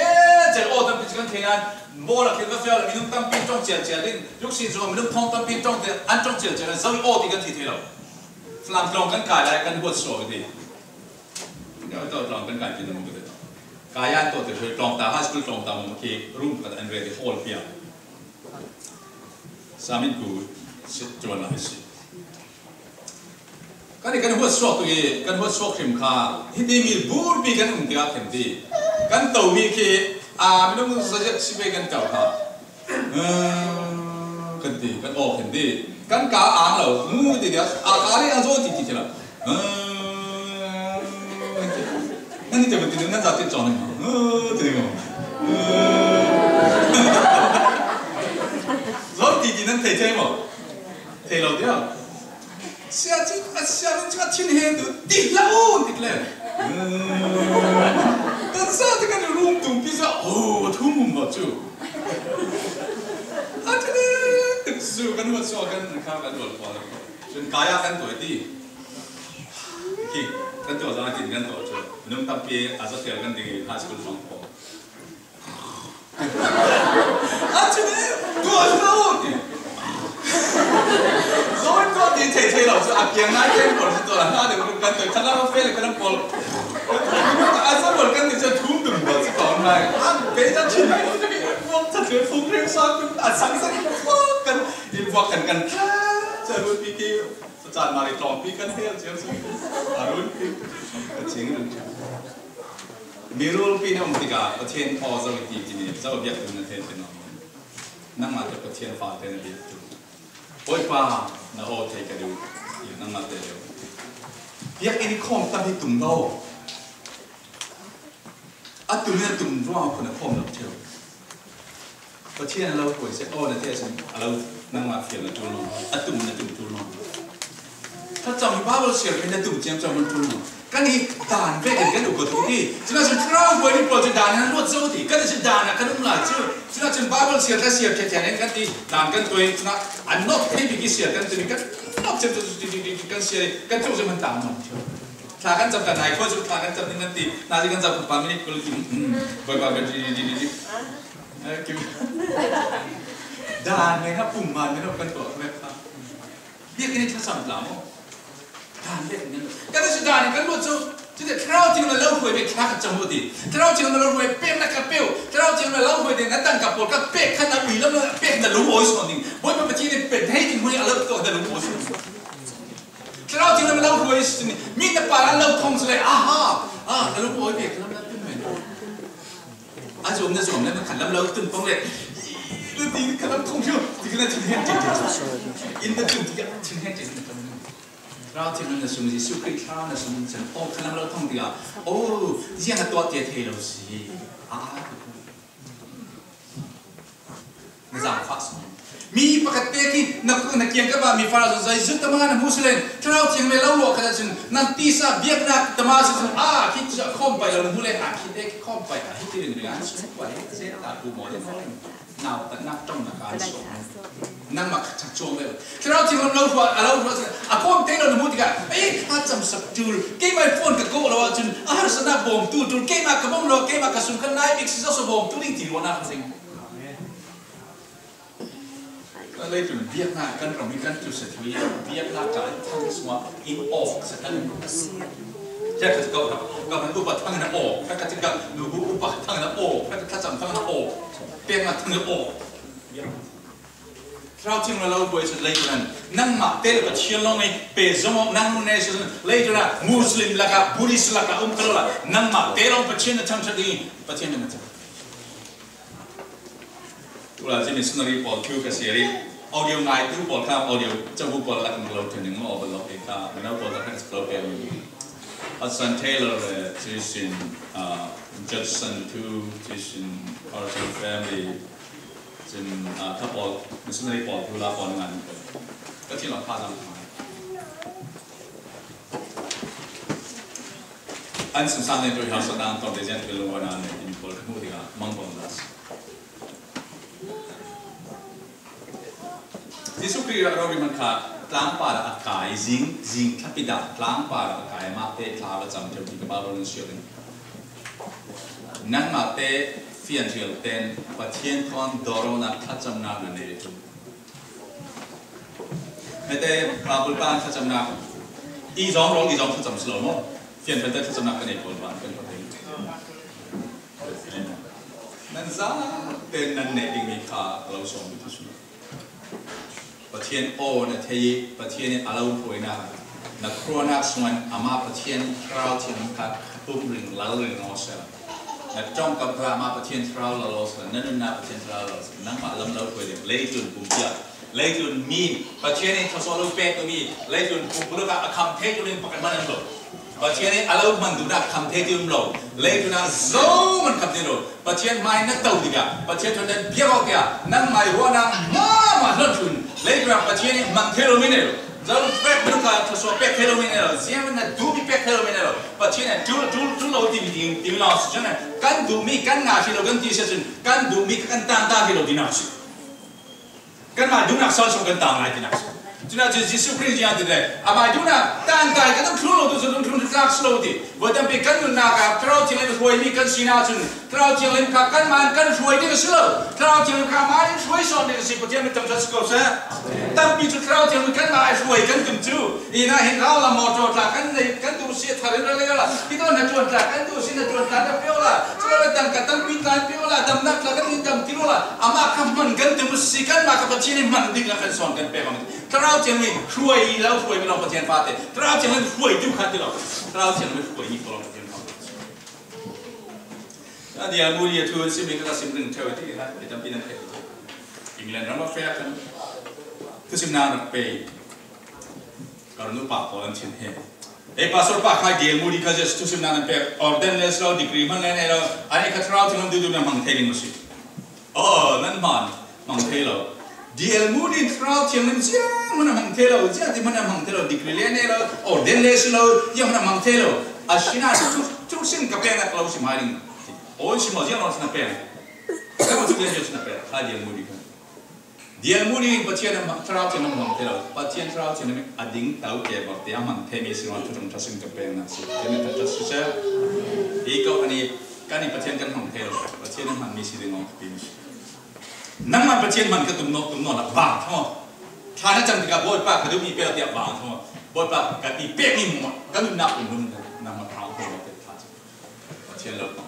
โอตั้งพิจารณาเท่านั้นโบราณเกี่ยวกับเรื่องมีนุ่งตั้งพิจารณาเจริญยกสิ่งส่วนมีนุ่งพองตั้งพิจารณาอันจงเจริญเราโอติกันเท่าเราฝรั่งตรงกันกายอะไรกันหัวโซ่ดีเดี๋ยวตัวตรงกันกายเป็นยังไงกันกายตัวเดียวตรงตาฮัสกุลตรงตามันคือรูปกับอันเรย์โฮลเปียสามีกูจวนอะไรสิกันหัวสวกตัวเองกันหัวสวกเข้มข้าที่ดีมีบูร์บีกันอุ่นเดียวเข้มดีกันตัวมีคือไม่ต้องสะเจ็บสิเบกันเจ้าข้ากันดีกันออกเข้มดีกันกาอ่างเราดีเดียวการีอันโซ่ติดที่ละนั่นนี่จะเป็นที่นั่นจะติดจอนเลยติดมั้งโซ่ติดที่นั่นเทมั้งเทเราเดียวเสียจริงจะทิ้งเหตุติดแล้วติดเลยแต่ถ้าที่กันรูมตุ้มพิซซ่าโอ้ทุ่มมาจู่อาจารย์สู้กันว่าสู้กันข้าวกันตัวพอแล้วจนกายกันตัวดีคิดกันตัวจะมากินกันตัวจู่นุ่มตับเปียอาจจะเที่ยวกันดีฮาสกุลฟังพออาจารย์ตัวเราตัวดีเท่ๆเราจะอาเกียงง่ายเท่หมดตัวละเดี๋ยวกันตัวข้างล่างเฟลกันพออาจารย์บอกกันจะทุ่มดุ่มแบบสองนายเป็นจะชิมไม่รู้จะมีพวกถ้าเกิดฟุ้งเร่งซ้อนกันอาจสั่งกันยินพวกกันจะรู้พี่กี้อาจารย์มาในกล่องพี่กันเที่ยวเชียวสิรู้พี่จริงมีรูปพี่เนี่ยมันติกาประเทศพอจะวิธีที่นี่จะเอาเบียดเป็นประเทศเป็นนั่งมาจากประเทศฟ้าเทนเบียดโอ้ยป้าน่าโอ้เทกันดูอยู่นั่งมาเดียวเบียดอันนี้ข้อมตั้งให้ตุ่มเราตุ่มเนี่ยตุ่มร่างคนละข้อมหลับเที่ยว ประเทศเราป่วยเสียโอ้ในเทศเรานั่งมาเฟียร์จุลนตุ่มจุลนถ้าจำบ้าเราเสียเป็นตุ่มเจียมจำมันจุลนกันนี่ด่านเวกันกันดูก็ทุกทีฉะนั้นฉันคราวป่วยนี่โปรจะด่านนั้นรวดเจ้าทีกันฉันด่านนะกันนุ่มหลายชื่อฉะนั้นฉันบ้าเราเสียแต่เสียแค่นั้นกันที่ด่านกันตัวเองฉะนั้นอันนอกให้ไปกี่เสียกันตัวนี้กันนอกจะกันเสียกันจุดจะมันต่างมันเชียวถ้ากันจำกันไหนก็จะถ้ากันจำนี่นั่นทีน่าจะกันจำปามินิกุลกิมบ่อยๆกันดีกิมด่านไงครับปุ่มมันนะครับกันตัวแบบครับเรียกนี่ถ้าจำหลังด่านเรียกนี่กันจะด่านนี่กันรู้จักจะคราวที่เราเล่าคุยไปคลาดจมูกดีคราวที่เราเล่าคุยเป็ดนักกับเปี้ยวคราวที่เราเล่าคุยเด็กนักตั้งกับปวดกับเป็ดขนาดวิ่งแล้วเป็ดแต่รู้โอ้ยส่วนหนึ่งบ่อยๆประเทศนี้เป็ดให้ถึงคนนี้เราตัวแต่รู้โอ้ยคราวที่เราเล่าคุยมีแต่ปลาเราท่องเลยแต่รู้โอ้ยเป็ดแล้วมันเป็นเหมือนอาจจะผมเนี่ยมันขันแล้วเราตื่นต้องเลยแล้วทีนี้กำลังท่องเที่ยวที่กำลังถึงแห่งจิตอินเตอร์ถึงแห่งจิตเราที่มันจะสมมติสุขที่ข้าวนะสมมติฉันโอ้ขนาดเราท่องเที่ยวโอ้ยังตัวเตี้ยเทเราสิไม่ทราบฟ้าสมมีปกติที่นักเกี่ยงกับว่ามีฟาราสใจจุดตมานะมุสลิมถ้าเราที่ไม่เล่าหลอกกันฉันนั่นตีซาเบียบนักตมาฉันคิดจะข้อมไปเราไม่เลยคิดได้ข้อมไปคิดถึงเรื่องสุดไปเสียตาดูหมดเลยน่าแต่นักจ้องนักการสอนนั่งมาชักชวนเลยถ้าเราที่เราเล่าว่าข้อมเท่เราหนุ่มที่กันข้าจำสักจูลเกี่ยมาโฟนกับโก้เราจนสนาบอมตูเกี่ยมากับบ่มเราเกี่ยมากับสุนทรนายบิ๊กซิสบอมตูดิ้งที่วันนั้นจริงเลยจุดเบียดหน้ากันเรามีการจุดเสียทีเบียดหน้ากันทั้งสมองอินออกสักนั้นแค่จะก็มันอุปทั้งนั้นออกแค่จะก็ดูอุปทั้งนั้นออกแค่จะจำทั้งนั้นออกเปลี่ยนมาทั้งนั้นออกเราจึงเราบริสุทธิ์เลยจุดนั้นนั่งมาเตลกับเชียร์ลงไงเปย์สมองนั่งในสุดเลยจุดนั้นมุสลิมละกับบุริสละกับอุมกลละนั่งมาเตลกับเชียร์นั่งทำชัดดีประเทศนั้นตัวเราจะมีสุนทรีปอดคิวกับเสียรีaudio ngay tu bol ka audio chabu bol la kan lo tin ngo bol lo ka na bol la kan explore ke Hudson Taylor Jason Judson to Jason Carter family jin couple missionary bol tu la bol ngan ka tin lo pha dam an sam sam ne to ha sa dan to de jan ke lo wa na ne in bol ka mu diga mang bol dasที่สุดคือเราเป็นมันขาดล้างป่าอากาศจิงทับปิดาล้างป่าอากาศมาเตะคลาประจำเจ้าที่กบาลนเชียร์นั่งมาเตะเฟียนเชียร์เต้นประเทศทอนดอร์นักทัดจำนำนั่นเองไม่เตะปลาบุลปานทัดจำนำอีจอมทัดจำสโลโมเฟียนเป็นเตะทัดจำนำกันเองบุลปานเป็นคนเองนั่นซะเต้นนั่นเองมีค่าเราส่งไปที่สุดประเทศโอเนี่ยที่ประเทศนี้อาลูพวยนะนักครัวนักสวนอามาประเทศเราที่มันกัดตุ้มริงล้าริงน้อเสียนักจ้องกับพระมาประเทศเราล้อเสียนั่นน่ะประเทศเราล้อเสียนั่งมาล้ำเราพวยเลยจุนปุ่มเจ้าเลยจุนมีประเทศนี้ทศลูกเป็ดก็มีเลยจุนปุ่มบุรุษก็คำเทจุนปกันมันนั่นหรอประเทศนี้อาลูมันดูนักคำเทจุนเราเลยจุนน่ะโซ่มันคำเทจุนประเทศไม่นักเต่าดีกันประเทศนั้นเบี้ยก็แก่นั่งไม่หัวนั่งมานั่นจุนเลยจุนประเทศนี้มันเทโลมิเนโรเราเป็ดบุรุษก็ทศเป็ดเทโลมิเนโรเสียมันน่ะดูมีเป็ดเทโลมิเนโรประเทศนี้จูเราดีเราสุดนะกันดูมีกันงาที่เรากันที่เสียจนกันดูมีกันต่างที่เราดีน่าสุดกันมาดูนักสอนส่งกันต่างอะไรดีน่าสุดจุดนั้นจะสุขริยาดีเลยอามาดูนักต่างกันก็ต้องครูเราต้องครูนักสโลดีว่าจะเป็นกันดูนักเราที่เล่นช่วยมีกันสีน่าจุนเราที่เล่นกันมันกันช่วยดีก็สโลเราที่เล่นกันมันช่วยสอนดีก็สิประเทศไม่ต้องจัดสกอร์เสียตั้งปีจุดเราที่เล่นกันมาช่วยกันจุ่มจู่อีน่าเห็นเราละมอจอดละกันดูเสียทารินอะไรกันละที่ต้องนัดจวนละกันดูสินัดจวนละเปรี้ยวละจุดเราตั้งกันตั้งปีตั้งเปรี้ยวละดำนักละกันดำที่รู้ละอามาคำมันกันดูสิกันมากับประเทศนี้มันดีละกันสอนกันเปรี้ยวมันเราที่เล่นช่วยเราช่วยไม่ลองประเทศฟาเตเราที่เล่นช่วยดูขัดที่เราที่เล่นช่วยยิ่งลองประเทศฟาเตอันนี้มูลีทูซิมิก็ซิมหนึ่งเท่าที่นะเดี๋ยวจำปีนั้นเองอิงแลนด์เราแฟร์กันคือซิมนานักเปย์การนู้ปากพอลันชินเฮพาสปากใครเดียมูลีก็จะทุซิมนานักเปย์ออร์เดนเลสเราดีกรีมันเลยเราอันนี้คัทเราที่เราดูดูน้ำมันเทลิงมุสิ นั่นมังเทโลเดียร์มูดินทราวเทียมมันเสียมันมังเทโลเจ้าที่มันมังเทโลดิกรีเลนเอโลเดนเลสโลยังมันมังเทโลอาชินาทุกสิ่งกับเป็นนักเราสิมาริงชิมายังเราสินาเป็นแล้วมันทุกอย่างจะสินาเป็นถ้าเดียร์มูดิเดียร์มูดินปัจเจียนทราวเทียมมันมังเทโลปัจเจียนทราวเทียมมันอดิ่งเต่าเก็บแบบเดียมันเทมีสิ่งวันทุกสิ่งกับเป็นนักสิเทียนทัศน์เสียอีกก็อันนี้การนี้ปัจเจียนกันมังเทโลปัจเจียนมันมีสิ่งงงปีนนั่งมันประเทศมันก็ตุ้มนอนละบางทั้งหมดท่านั้นจังกับโบยป้าก็ดูมีเปรี้ยวเดียบบางทั้งหมดโบยป้าก็มีเปี้ยมีหมดก็ดูนับเป็นนุ่มนั่งมันเท้าหัวเป็นท่าประเทศเราต้อง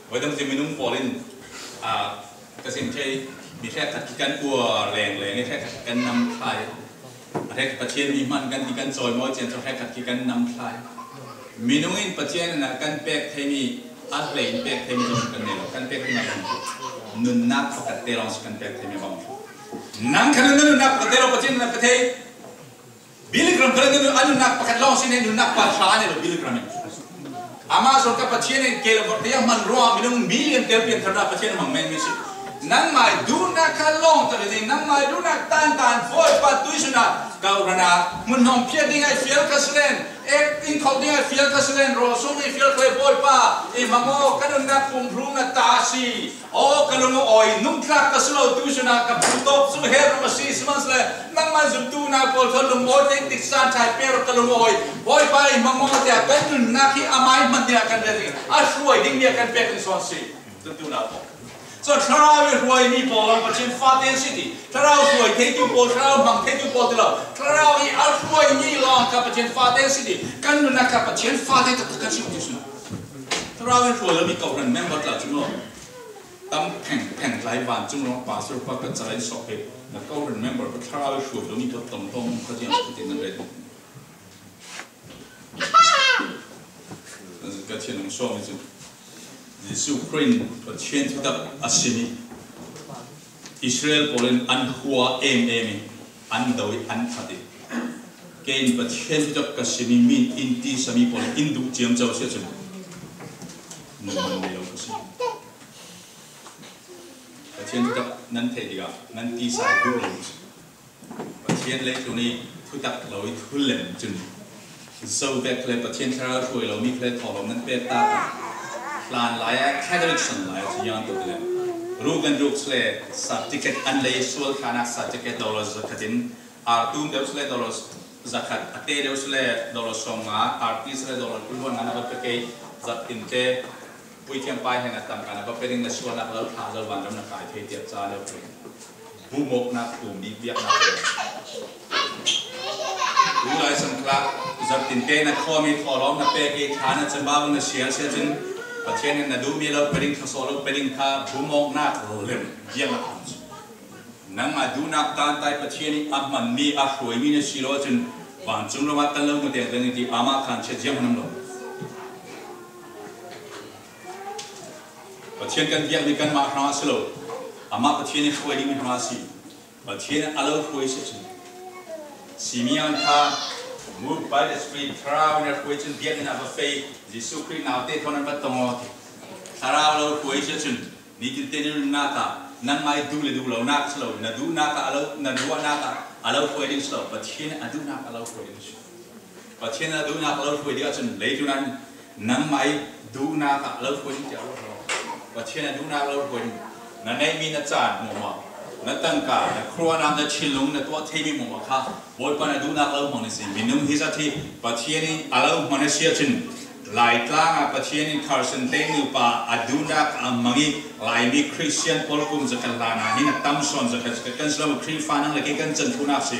ไว้ตั้งแต่มีนุ่มฟอลินกระสินเชยมีแค่ขัดกันกลัวแรงนี่แค่ขัดกันนำพลายประเทศมีมันกันที่กันซอยมอเจนจะแค่ขัดกันนำพลายมีนุ่มประเทศนั้นกันเป๊กเทมีอัดเลยเป๊กเทมีจนกันเนี่ยกันเป๊กที่มานุนนักปกติเราสกันเป๊กที่มีบางนั่งขณะนั้นนุนนักปกติเราประเทศนั้นประเทศบิลกรัมขณะนั้นนุนนักปกติเราสิเนี่ยนุนนักปัจจัยเนี่ยบิลกรัมอามาส่วนกับประเทศเนี่ยเกลบเดียมันรวมมีนึงมิลลิอนเกลเปลี่ยนขนาดประเทศมันไม่มีสินั่งไม่ดูนักขลองตัวนี้นั่งไม่ดูนักตันฟอยปัดตุยชนะเกาหลีนะมันน้องเพียรยังไงฟิลคัสเลนอินเขาเนี่ยฟิลคัสเลนโรซูมีฟิลเคลบอยป้ามังโง่กันนักปุ่มพรุงนักตาสีกันลงอ้อยนุ่งคลักกัสโลตุชนะกับผู้ตบสุเฮรมาซีสมันเลยนั่งมาจุดตูนาโพลทลงอ้อยติดสารชายเปรกันลงอ้อยบอยป้ามังโง่แต่เป็นนักที่อามายมันเนี่ยกันเลยช่วยดิ้งเนี่ยกันเป็นส่วนสีจุดตูนาโพส่วนถ้าเรารวยมีบอลประชิดฟาเดนซิตี้ถ้าเรารวยเทจูบอลถ้าเราบังเทจูบอลตลอดถ้าเราอีอัลรวยมีลองกับประชิดฟาเดนซิตี้กันนู่นนะกับประชิดฟาเดนตัดกันชิวที่สุดถ้าเรารวยแล้วมีเก่ารันแม่บัตรละจุ่มตั้มแข่งหลายวันจุ่มลงป่าสุดก็กระจายสอบไปแล้วก็รันแม่บัตรถ้าเรารวยแล้วมีตัวตรงก็จะสุดที่นั่นเลยก็เช่นน้องชอบที่สุดยิสุครินประเทศที่ตับอาชิมีอิสราเอลพอลนอันหัวอันดอยอันขัดเกณฑ์ประเทศที่ตับกัสมีมินอินทีสามีพอลอินดูเจียมเจ้าเสียจนนุ่มมันเดียวกัสประเทศที่ตับนั่นเทดิกานั่นที่สายดูเลยประเทศเล็กตรงนี้ที่ตับเราทุเรศจนโซเวียตเลยประเทศที่เราช่วยเรามีเพลทอเรานั้นเป็นตาลานหลายแคทอลิกสันหลายที่ยังตัวเดิมรูกันรูปสเลสัตติเกตอันเลยส่วนขนาดสัตติเกตดอลลาร์สักดินอาร์ตูมเดวสเลดอลลาร์สักอัตเตเดวสเลดอลลาร์สองอาร์ตีสเลดอลลาร์คุณวันนั้นก็เป็นสัตตินเตปุยเทียมไปให้นักตั้งกันก็เป็นในส่วนนักเล่าข่าววันนั้นนักขายเทียบจ้าเดียวกันบุมกนักกลุ่มดีเบียกนักดูหลายสังกัดสัตตินเตนักข้อมีขอร้องนักเปกฐานนักจำบ้าวันนักเสียจนประเทศนี้นะดูมีเราเป็นข้าสเราเป็นข้าบุมองนักเล่มเยี่ยมมากนั่งมาดูนักตานใต้ประเทศนี้อับมันมีอาช่วยมีในสิโรจนบางจุดเรามาตั้งเรื่องเดียวกันที่อามาขันเชื่อเยี่ยมนั่นหรอประเทศกันเยี่ยมมีกันมาหาสิโลอามาประเทศนี้ช่วยดีมีหาสิประเทศนี้อะไรช่วยสิสิมีอันท่าmove by the street ทราวนเราคุยจนเดียนนับเฟย์ยิสุคริสต์นาเตทอนันปัตตงอติทราวเราคุยจนนี่จิตเตนุนาตานั่งไม่ดูเลยดูเรานักสโลนาดูนาตาเรานาดูนาตาเราคุยดิ้งสโลประเทศนั้นดูนาตาเราคุยดิ้งประเทศนั้นดูนาตาเราคุยดิ้งจนเลยจุนั้นนั่งไม่ดูนาตาเราคุยดิ้งจะเราประเทศนั้นดูนาเราคุยดิ้งนั่นในมีนักจานมัวนักตั้งการนักครัวน้ำนักชิลลงนักตัวเทมีมุมค่ะบอยปานดูนักเล่ามันสิมินุมฮิซาทีประเทศนี้เล่ามันเสียจนหลายครั้งประเทศนี้คาร์สันเตนิปาดูนักมังอีหลายมีคริสเตียนพอลกุมจะกันลานาหินักตั้มส่วนจะกันสลามคริสฟานังเล็กกันจันทุนักสิ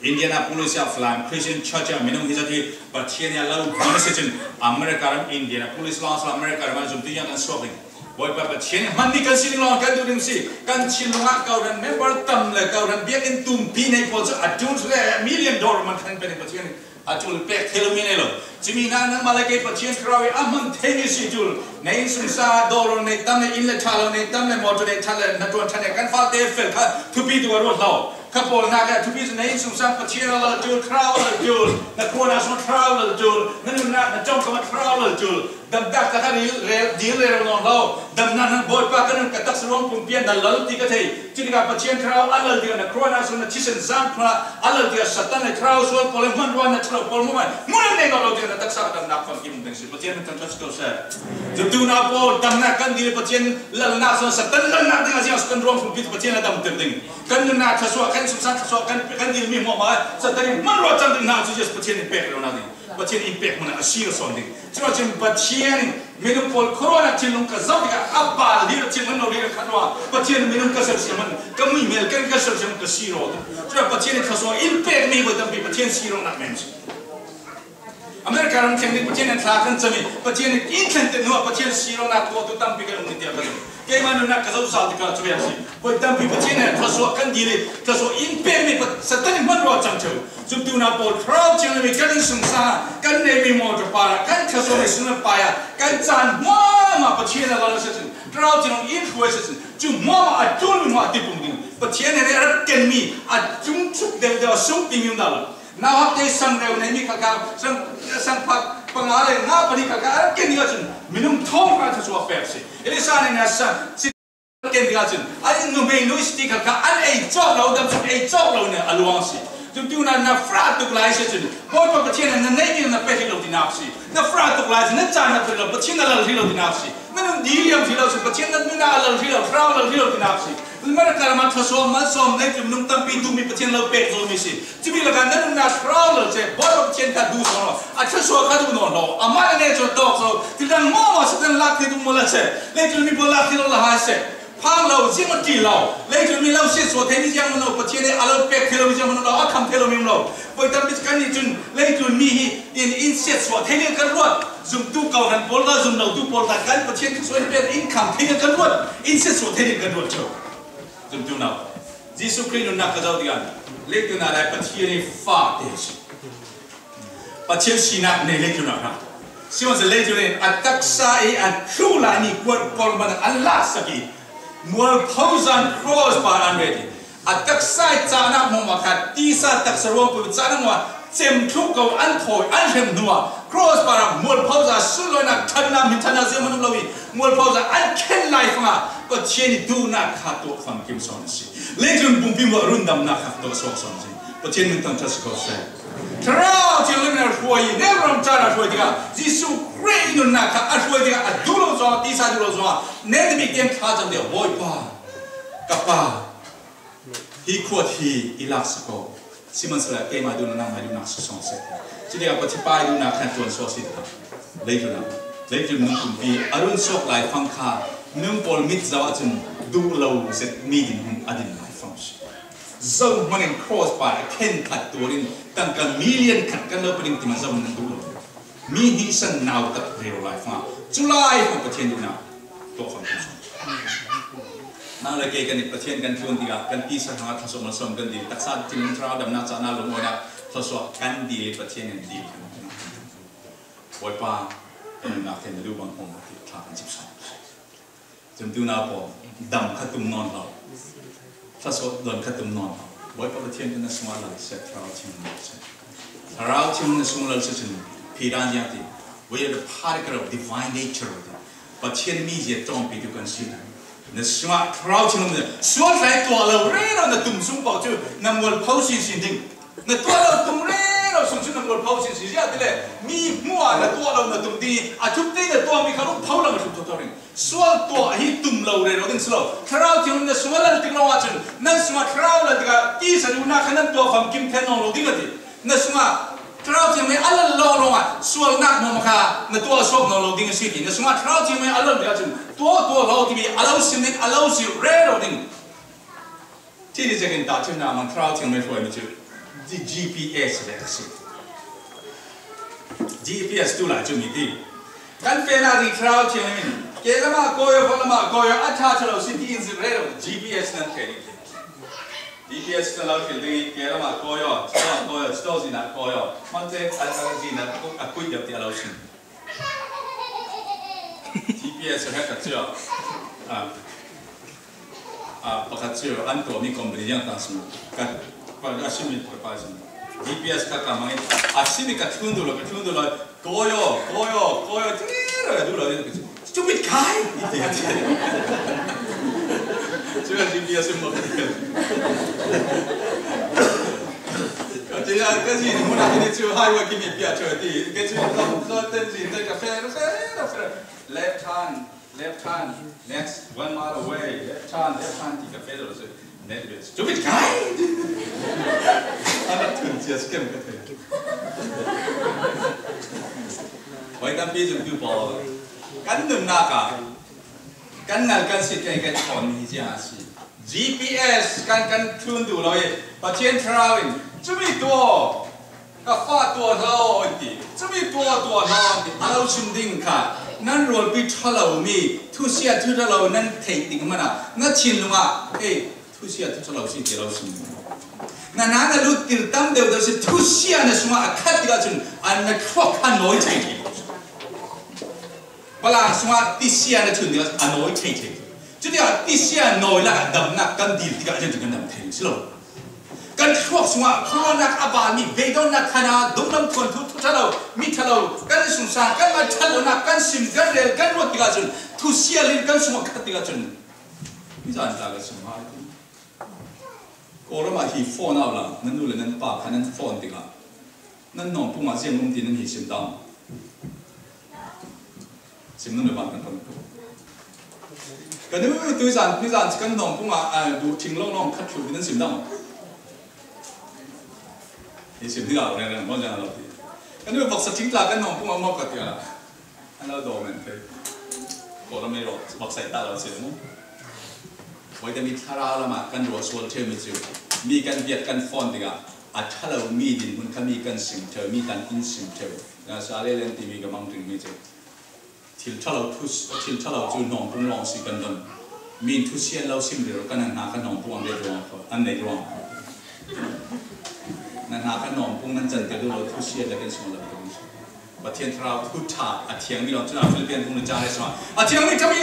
อินเดียนาโพลิสฟลามคริสเตียนเชิร์ชมินุมฮิซาทีประเทศนี้เล่ามันเสียจนอเมริกาอินเดียนาโพลิสลาสอเมริกามันจุดที่ยังกันสวบลิงบอยประเทศมันมีกันสิ่งลองกันดูดิสิกันสิ่งลองเขาดันไม่บอลตั้มเลยเขาดันเบี้ยกันตุ่มปีในพอจะอัดจุนเลย$1,000,000มันขันเป็นประเทศอัดจุนเป็กเทลมีเนี่ยหรอจะมีงานนั่งมาเลยกับประเทศเราอ่ะมันเทนิสิจุลในสุนทรดอลในตั้มในอินเลทัลในตั้มในมอเตอร์ในทัลในตัวทัลในกันฟาเตฟเฟลค่ะทุกปีตัวรถเรา couple naga to be the name some pachina jul travel jul na kona so travel jul nanu na jom kama travel jul dam dak ka deal re no lo dam na boy pa kan ka tak srong pum pian da lal ti ka thei chi ka pachien travel alal ti na kona so na chisen zam pra alal ti satan na travel so pole man wan na travel pol mo mun ne no lo ti na tak sa dam na fam kim deng si pachien kan tas ko sa jum tu na po dam na kan di pachien lal na so satan lal na ding asia kan rong pum pi pachien na dam tem ding kan na ta so kan sum sa so kan di mi mo ma sa tani man ro cham ding na so just pachien impact ro na ding pachien impact mana asia so ding chwa chim pachien minum pol corona chilung ka zau ka abba li chim man no ri ka no pachien minum ka sel sim man ka mui mel kan ka sel sim ka siro chwa pachien ka so impact mi bo tam pi pachien siro na men America ram cheng ni pachien tha kan chami pachien intent no pachien siro na ko tu tam pi ka ni tia ka ke man na ka zo sa ti ka chwe si bo tam pi pachien tha so kan di le tha so impact mi sa tani man ro cham chau zum tu na pol proud cheng mi kan sum sa kan ne mi mo to pa kan tha so ni sun pa ya kan chan mo ma pachien la la se proud cheng influence ju mo ma a tu mo ti pum ding pachien ne ra ken mi a chung chuk de sum ting yum da now after sang reu nei mi ka sang pak pangale nga pani ka ken ni achun minum thong ka chu affair si ele sa ne na sa ken ni achun ai no me no sti ka an ei chok lo dam ei chok lo ne alwang si jum tu na fra tu lai se chun bo pa pachien na nei ni na pe lo di na si na fra tu lai na cha na pe lo pachien na lo di na si na no di liam si lo se pachien na na lo di lo fra lo di lo di na si Lumana karama thaso ma som nei tum nung tam pi tu mi pachien lo pe zo mi si chibi la kan na na travel se bo pachien ta du so a thaso ka du no no ama ne cho to so ti dan mo ma sa dan la ti du mo la se le tu mi bo la ti lo la ha se pa lo ji ma ti lo le tu mi lo se so te mi jang no pachien a lo pe ki lo mi jang no a kham te lo mi lo bo tam bi kan ni chun le tu mi hi in set so te ni kan rot zum tu kau han pol la zum no tu pol ta kan pachien so pe income te ni kan rot in set so te ni kan rot cho Jum tu na, Jesus Christ na kazau dian, lek tu na lai pachien ni fa tes, pachien sinak ne lek tu na ha, siapa se lek tu ni atak sai at true la ni kuat korban Allah saki, mual thousand cross par unready, atak sai cana mo makat tisa tak seruang pu cana mo cem thuk kau an thoi an hem nuwa cross par mual thousand suloi nak thana min thana se manu lawi mual thousand an ken life ma pachien du na khato fam kim son si lejun bum bim run dam na khato so son si pachien min tan tas ko se trao chi lim na huai ne ram cha na huai diga jisu great no na kha a huai diga a du lo zo ti sa du lo zo ne de bi kem kha jam de boy pa kapa hi khot hi ilak ko simon sala ke ma du na ma du na so son se chi de pa chi pa du na khan ton so si lejun mun kum bi arun sok lai phang kha nung pol mit zawa chun du lo set meeting adin lai function zong manin cross by ken khat turin tan ka million khat kan lo pring tim zong du lo mi hi san now tak real life ma july ko patien du na to function na la ke kan ni patien kan tuan tiga kan ti sa ha thaso ma som kan di taksa tin tra dam na cha na lo mo na thaso kan di patien ni di boy pa na ten lu bang hom ti thla kan chip sa Jum tu na po dam khatum non lo, thaso don khatum non lo. Boy pa patien na semua la se trao chim na se. Trao chim na semua la se chim piran yang ti. We are the particle of divine nature. Patien mi je tong pi tu kan si. Na semua trao chim na semua lai tua lo re lo na tum sum pa tu na mol pau si sin ding. Na tua lo tum re lo sum sum na mol pau si si ya tile mi mua na tua lo na tum di a chup ti na tua mi kharu pau lo na chup to ring. Sual tua hi tum lo re lo ding slow thrau ti na sual al ting lo wa chun nan suma thrau la diga ti sa du na khanan tua pham kim then lo ding ati na suma thrau ti me al lo lo wa sual nak mo kha na tua sok no lo ding si ti na suma thrau ti me al lo chun tua lo ti bi allow sim nik allow si re lo ding ti ni jagen ta chun na man thrau ti me foi mi chu GPS le si GPS tu la chu mi ti kan fe na ri thrau ti me Kelama koyo falama koyo acha chalo city in zero GPS nan keri GPS na lau kiri kelama koyo sto zina koyo mante alsa zina akui dap ti lau sin GPS ha ka chio ปกติอันตัวมีคอมพานียังตั้งสมัยกันก็ชิมิประกาศ GPS ก็กำลังชิมิก็ทุ่งดูเลยโกโย่ที่ดูเลยจุดปิดขายช่วย GPS หมดก็จริงๆก็จริงๆมันอาจจะช่วยให้ว่ากินมีเบียร์ช่วยดีก็จริงๆเราเต้นจริงๆกาแฟleft hand next 1 mile away left hand ที่กาแฟเราเลยเนี่ยจุดปิดขายอันนั้นถึงจะสเก็มกันเลยไว้ตั้งปีจนดูบอลกันหนึ่งนักกันนั่นกันสิแกกันชนนี่จ้าสิ GPS กันทุ่นดูเลยประเทศทราวินจะมีตัวก็ฟาดตัวเราอีกจะมีตัวเราอีกเราชิมดิ้งค่ะนั่นรวมไปทะเลามีทุเสียทุทะเลานั่นเทติงมันอ่ะนั่นชินลงอ่ะทุเสียทุทะเลาสิเดี๋ยวเราชิมนั่นนั่นรู้ติดตั้งเดียวแต่สิทุเสียนั่นสมัยคัดที่เราชิมอันนั้นครบขันน้อยเทติพลังสมัยที่เสียนั่นชิมเดียวอันน้อยเทติจุดเดียวที่เสียน้อยละดำนักกันดีที่กันจะกันดำเทสิโลกันครบสมัยโครนักอบามีเวดนักขนาดดุมน้ำทวนทุทะเลามีทะเลากันสงสารกันมาทะเลานักกันซิมกันเรลกันรถที่กันจนทุเสียลินกันสมัยคัดที่กันจนมิจฉาจารย์สมัยก็เรามาที่โฟนเอาละนั่นดูเลยนั่นปากนั่นโฟนติกันนั่นน้องพุ่งมาเสียงมุมที่นั่นหิซิมดำซิมนั่นเลยบางกันคนกันนี่ตัวจานกันน้องพุ่งมาดูทิ้งน้องคัดคิวนั่นซิมดำหิซิมที่เราเนี่ยมันจะเราดีกันนี่บอกสักทิ้งตากันน้องพุ่งมามอบกันที่ละอันเราโดนมันเลยก็เราไม่รอบอกใส่ตาเราเสียมั้งไว้แต่มีทาราละมากันรัวส่วนเทมิจิมีกันเบียดกันฟอนติกะอัฐเรามีดินมันก็มีกันสิงเธอมีกันอินสิงเธอนะสาเลเลนตีมีกันมังถึงมีเจทิลทเราจูนองพุ่งลองสิกันดนมีทุเสียเราสิมเดียวกันนั่งหากันนองพุ่งอันเดียวอันไหนรองนั่งหากันนองพุ่งนั่นจันเดียวเราทุเสียแล้วกันสมเราประเทศเราทุกชาติอาเทียงมีเราจุดนั้นฟิลิปปินส์พุ่งจะอะไรสมาอาเทียงมีทำไม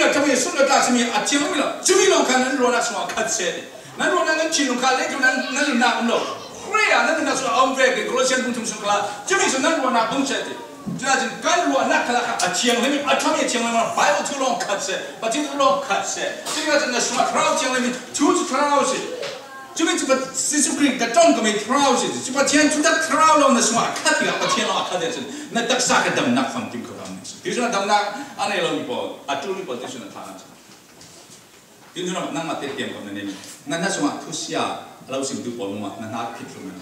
สุดยอดสิมีอาเทียงมีเราจุดนี้ลงกันนั้นรัวนักสมาคัดเสร็จนั่นรัวนักชินลงกันเล็กนั้นนักเราเรียนั่นนักสมาอัมเวกโคลเซียนพุ่งถึงสุดละจุดนี้สุดนั้นรัวนักพุ่งเสร็จจุดนั้นกันรัวนักขลักอาเทียงเลยมีอาทำไมอาเทียงเลยมาไบเบิลทุลงคัดเสร็จประเทศลงคัดเสร็จจุดนั้นนักสมาคราวเทียงเลยมีทุกคราวสิจุดนี้จุดสิสุกรีกระจ้องก็มีคราวสิจุดประเทศจุดนั้นคราวเรานักสมาคัดที่กับประเทศเราคัดเสร็จนั่นตักษากันดำนักฟังจริงก็ทำที่สุดนั้นดำนักอันนี้เรามีพออัตุลิพอที่สุดนั้นทานที่สุดนั้นนั่งมาเตะเกมกับนั่นเองนั่นน่าสมาทุเสียเราสิ่งที่พอรู้ว่านั่นน่าผิดตรงนั้น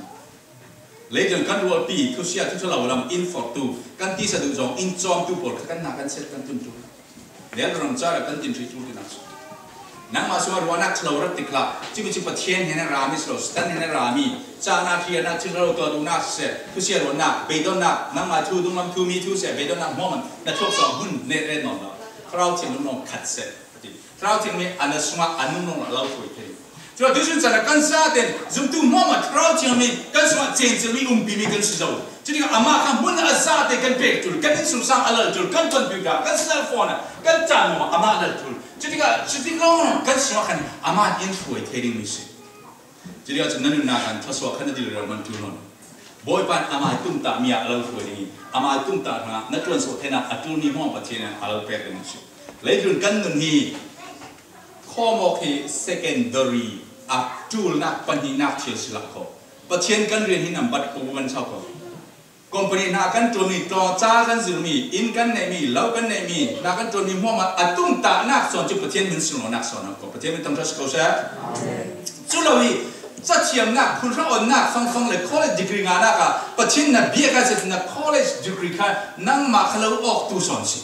เลยจนกันรัวปีทุเสียทุเราเราอินฟอร์ตูกันที่สะดุดจงอินจอมทุพอกันนักกันเสร็จกันตุ้มตุ้มเดี๋ยวเราจะกันตินทรีทุกที่นั่นนั่งมาสมารัวนักเรารักติกละที่เป็นประเทศเห็นรามิสโลสตันเห็นรามีจานาทีนักที่เราตัวดูนักเสร็จทุเสียรัวนักเบดนักนั่งมาทูดูมันทูมีทูเสร็จเบดนักมอมันนักทุกสองหุ่นเนรนนละเราถึงน้องขัดเสร็จเราถึงมีอันนั้นสมาอันนู้นเราคุยกันจุดที่สุดจะกันซาเดนจุดที่มอมันเราถึงมีกันสมาเจนจะมีปีมีกันสุดจุดที่อามาคำมุ่งอาซาเดกันเบกจุดกันสุดสังอะไรจุดกันคอมพิวเตอร์กันเซลโฟนกันจานมอามาอะไรจุดจุดที่เรากันสมาคันอามาอินฟลูเอทีมิสิจุดที่จะนั่นน่ากันทศวรรษขันดีเรามันจุดนั้นบอยปันอามาตุ้มตามีอะไรฟลูเอทีอามาตุ้มตาฮะนักวันสุดท้ายนักอัตุนิมองประเทศนั้นอะไรเปลี่ยนสิเลยจุดกันนั่นฮีข้อมอกฮี secondary อัตุลนักปัญญานักเชี่ยวชาญเขาประเทศกันเรียนที่นั่นบัดกูวันเช้าเขาคอมพานีนักกันตัวนี้ตัวจ้ากันสิมีอินกันเนี่ยมีเล่ากันเนี่ยมีนักกันตัวนี้มั่วมาอัตุมตานักสอนจุดประเทศมันสนุกนักสอนเขาประเทศมันต้องทัศน์เขาใช่จุดเราอีจะเทียมนักคุณเราอ่อนนักฟังเลย college degree งานนักอะประเทศนั้นเบี้ยกันเสร็จนัก college degree ค่ะนั่งมาเขาออกตัวสอนสิ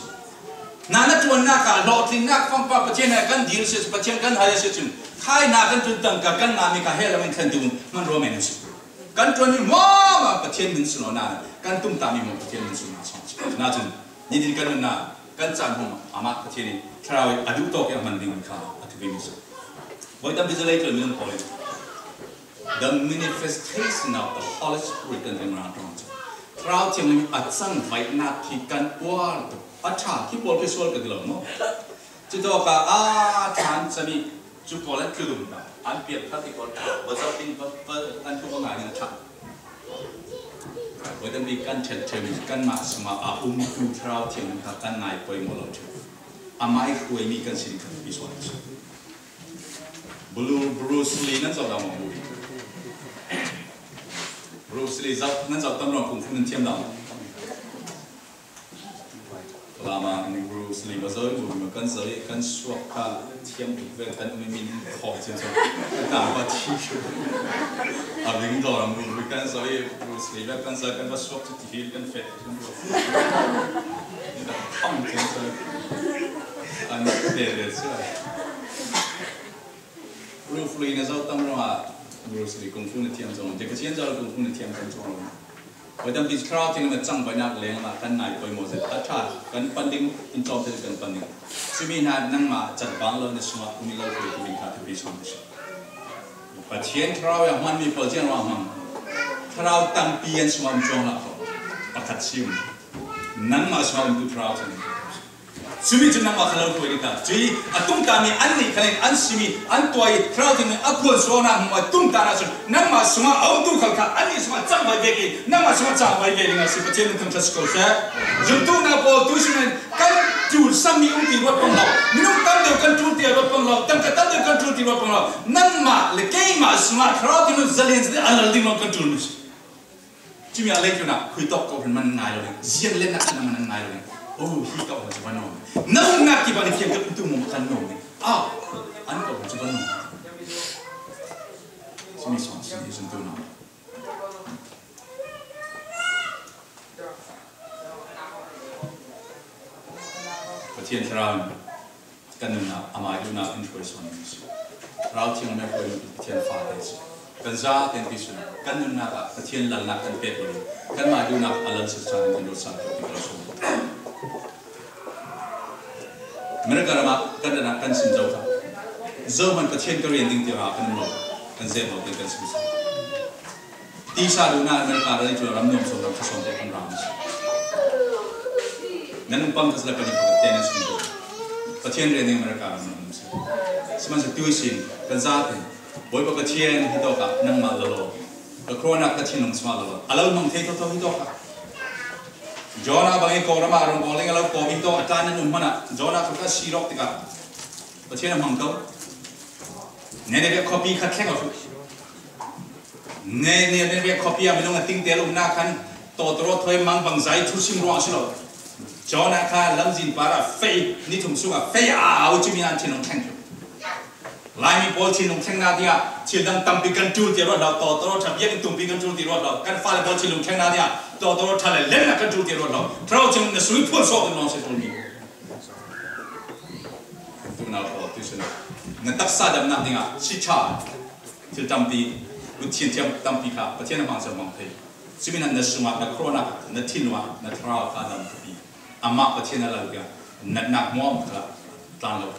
นั่นตัวนักอะหลอดที่นักฟังประเทศนั้นกันดีลเสียประเทศกันหายเสียจนใครนักกันจุดตั้งกันงานมีการเฮลมันทันดูมันโรแมนต์กันตัวนี้มั่วประเทศมันสนุกนะกันตุ้มตามีมันประเทศมันสนุกน่าจนนี่ดีกันนะกันจานหัวอามาประเทศนี้ถ้าเราอดุโตกันมันดีมันค่ะอัตวิมิสุวันที่เราจะเล่นเรื่องพอเลย the manifestation of the Holy Spirit กันเป็นอะไรต่างๆเราจะมีอัศว์ไว้นักที่กันว่าอัชชาที่บอกที่สวดกันตลอดเนาะจุดต่อการอาจารย์จะมี จุกอลันคือดุมนะอันเปรียบพัติกรบริษัทเป็นอันทุกงานเนี่ยชัดวันนั้นมีการเชิญกันมาสมาดูทราวเทียมกันกันนายไปหมดแล้วจ้ะอาไม่คุยมีกันสิ่งที่พิสูจน์บรูซลีนั่นจะทำอะไรบรูซลีนั่นจะทำรองคุ้มฟุ้งเทียมดำลามาในบรูซลีมาเจออยู่เหมือนกันเจอกันสวกกันเทียมเวกันไม่มีขอเช่นกันต่างประเทศอาวิ่งต่อลำบากกันเจอบรูซลีเวกันเจอกันว่าสวกจะที่กันเฟดนี่แบบตั้งเช่นกันอันเด็ดใช่บรูซลีเนี่ยจะทำรองบรูซลีคุ้มฟุ้งเทียมจงเด็กเชียนจะคุ้มฟุ้งเทียมกันจงวันนั้นพิจารณาที่มันจังไปนักเลี้ยงมากันนายไปหมดเลยตัดขาดกันปันดิ่งอินจอมเทกันปันดิ่งซึ่งมีนานั่งมาจัดบ้านเราในสมัยมีเราเคยที่มีการที่พิจารณาปัจเจียนเราอย่างมันมีปัจเจียนว่ามันเราตั้งเปลี่ยนสมัยจงละเขาประคัดชิมนั่งมาสมัยตุเราจังซึ่งมีจุดนั่งมาเราคุยกันจีตุ้มตามีอันนี้คะแนนอันซิมีอันตัวเราที่มีอัพวนโซน่าหัวตุ้มตานะสุดนั่งมาสมัยเอาตุ้มเขาค่ะอันนี้สมัยจังไปเบกินั่งมาสมัยจังไปเบกินะสิปัจเจียนตั้งทัศน์เขาใช่จุดตุ้มน่ะพอตุ้มสิมันกันจูดสามีอุ้งตีรถปงเราไม่ต้องตั้งเดียวกันจูดตีรถปงเราตั้งแต่ตั้งเดียวกันจูดตีรถปงเรานั่งมาเล็กมาสมัยเราที่มันจะเลี้ยงจะอันนั้นที่มันกันจูดนี่จีมีอะไรอยู่นะคุยตกกับมันง่ายเลยเสียงเล่นนักมันง่ายเลยโอ้ฮีกับผมจะบ้านนอนน้องนักที่บ้านเขียนกับตุ้มมุมกันนอนอ้าวอันกับผมจะบ้านนอนที่มีสองสิ่งที่ฉันดูนะประเทศเรากันนึงนะอามาดูนะอินทรีย์ส่วนนี้เราที่เราไม่เคยประเทศฟ้าได้สิกันซาเต็มที่สุดกันนึงนะประเทศหลังนักกันเป็ดเลยกันมาดูนะอัลลัลสุดท้ายเป็นรสชาติที่เราชอบmereka ramah kan dan akan senjau kan, zaman kecil Korea yang tiada akan melakukan kan saya bawa kan sebisa. Tisa duna mereka ada di jualan minum soda kesontek kan ramas. Nanumpang keselah kan di tenis itu. Kecil yang mereka ramah. Semasa tuisin kan zaten, boy kecil itu kan nang malu. Corona kecil nang semalu. Alau mengteh itu kan. Jona bangi kau nama orang boleh kalau kau itu atas ni mana Jona kita sirok tiga, macam mana mangkau, nenek kopi kat keng aku, nenek kopi yang minum ngeting telu nak kan, totoro tuai mang bangzai tusim ruang silo, Jona kan lamzin para fei ni tumsuga fei ujian cinong keng, lain bol cinong keng nadia, cidang tampikan jul tiada dah totoro tapi tampikan jul tiada dah, kan file bol cinong keng nadia. Totoro thale lena kan juti rodo trau chim na sui pho so no se toni tu na ko tu se na tak sa dam na dinga si cha til tampi bu tien tiam tampi kha pa chen ma sa mang thei simina na suma na corona na tinwa na trau ka dam pi amma pa chen na la ga na mo kha tan lo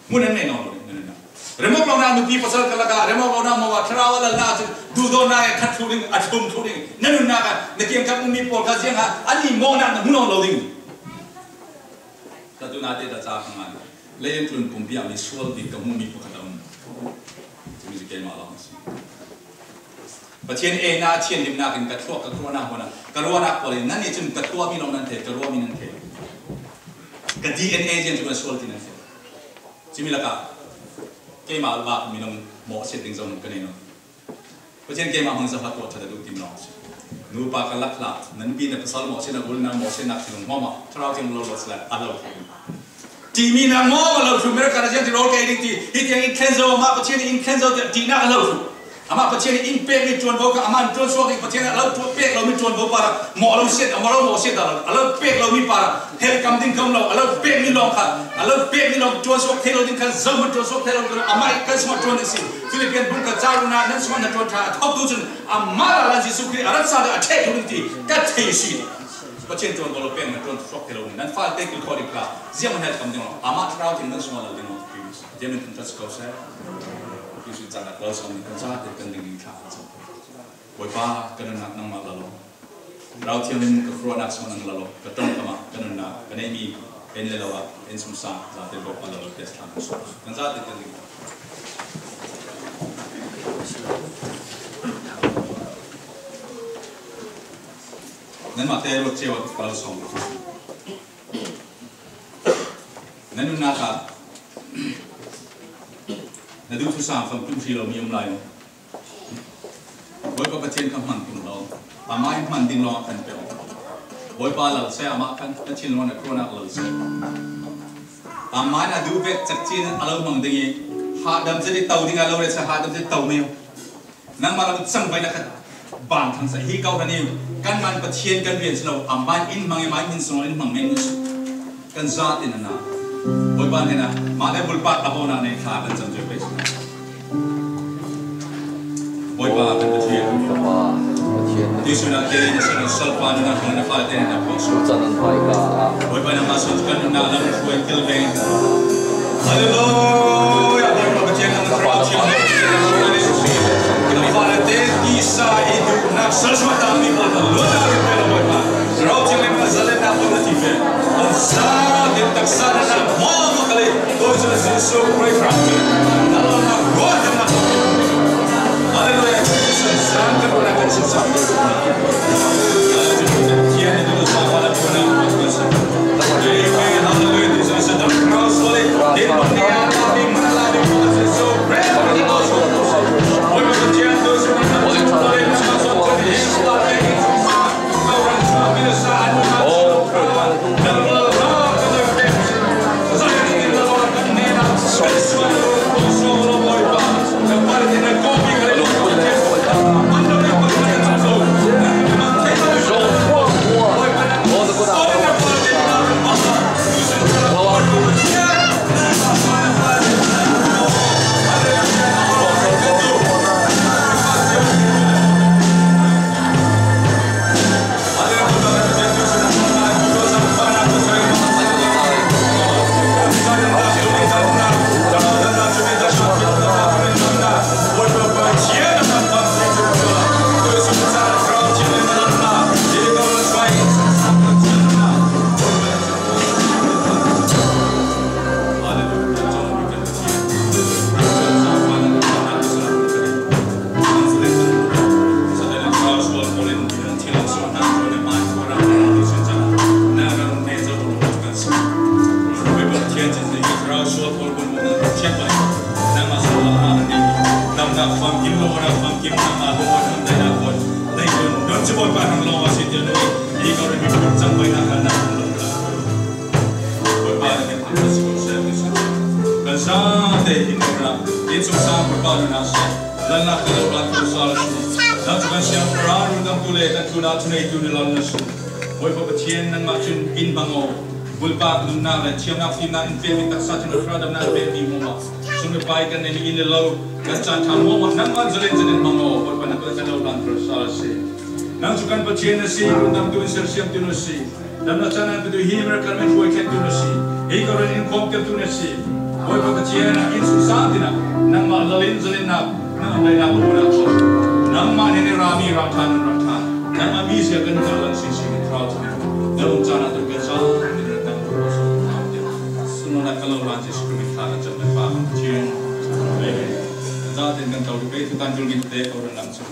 mu na ne no na Remok launa nupi pasal kalaga, remok launa mawa terawal la dudo na kathuring atum thuring, nanu na ka nakiam kap umi pol kajian ha, ani mo na muno loading. Tatu nate da cha khangan, leyen tun pumpi ami sual di kamu mi pokadam. Tumi ke ma lang si. Patien e na chien dim na kin kathuak ka corona hona, corona pol nan ni chim kathuak mi long nan the, corona mi nan the. Ka DNA jen tu sual tin the. Chimi laka game out of minum more sitting zone canino. But in game among the hot water, the looking loss. No back a lap, none being a pasal motion of Gulna motion up to Mama, trouting lows like other. Timina Mama to America, hitting in Kenzo, Mapachini in Kenzo, Tina alone. A Mapachini in Peggy to Boca, a man to swing Patina allowed to pay Lomi to Bopa, Moro sit, a Moro sit, a lot pay Lomi para, Hell come come low, a lot pay me long, a lot pay me long to us what Taylor can Zoma to us what Taylor, a Mike Casma to see, Philippine Bunka Zaruna, that's one that wrote top dozen, a Mala Lazisuki, a Ratsada, a technology, that's how you see. But you don't go pay and don't shock Taylor, and file take the Cody car, Zion had come down, a much route in this one of the North Views, Yemen can just go say. Kita jangan terus mengejar terkendali kacau. Wajah kerana nak nama lalu. Rau tiang ni kefruanak semua nang lalu. Ketong kama kerana ini lelawa, ini susah. Zat terbawa lalu test langsung. Kerana terkendali. นั้นมาเตะรถเชี่ยวกระสงนั้นนุ่นนะครับนั่นดูทุกสามฝั่งตุ้มชีเรามีอมไรบอยก็ประเทศคำมันตุนเราอาไม้มันดินรอกันไปบอยปลาเราใช้อามากันก็ชินวันโครนักเราใช้อาไม้น่ะดูเวทจักจีนเรามองดีหาดำจะได้เต่าดิ้งเราเลยใช้หาดำจะเต่าไม่นั่งมาเราสั่งไปนะครับบางทางสายฮีเก่ากันนี่กันมันประเทศกันเวียนเราอาไม้อินมังไม้อินสโนอินมังเมนุสกันซาตินนะบอยปลาเนี่ยนะมาได้บุลปัดอาโบนาในขากันจำเจอไปบอยปลาเป็นประเทศที่สุดแล้วที่จะสร้างสัลปานุนักของนักการเมืองนักการเมืองจันทร์ไปกันบอยปลาเนี่ยมาสุดกันนั่งแล้วช่วยคิลเบงฮัลโหลอยากบอยปลาประเทศนั้นเราเชื่อในเราฟังเด็กที่สายดูนักสัลปาตามีบอลลุ้นอะไรไปแล้วบอยปลาเราเชื่อในมันจะเล่นนักบอลทีมคนสาดิตักสารนักมอมกะเลยตัวจะสิ้นสุดไปครั้งนี้นั่นเรานักบอลนักฮัลโหลอยากsangat kemudahan sesuatu. Dia itu sama ada pun yang berkuasa. Jadi kalau itu sedang cross oleh di mana di mana lagi masih so brave. Oleh dia itu sedang oleh masuk ke Islam ini. Orang kami saat Cium nak film nak film tak sah cuma kerana nak film mama. Sungguh baik kan ini lalu kerja kamu nak manjalan mango. Bukan nak kerja lalu dan terus Nang sukan percaya nasi, untuk tu insersiam tu nasi. Dan nak cakap tu himer kerana buat ket tu nasi. Ikoran income ket tu nasi. Buat percaya nak insusah tina. Nang manjalan nak, nang lain apa pun aku. Nang mana ni rami ratan. Nang amis ya kan jalan sisi terus. Dalam cara terkerja. Nak kalau lanjut seperti itu, jangan lupa mencuci. Jadi, kita dengan tahu itu kan jual kita orang langsung.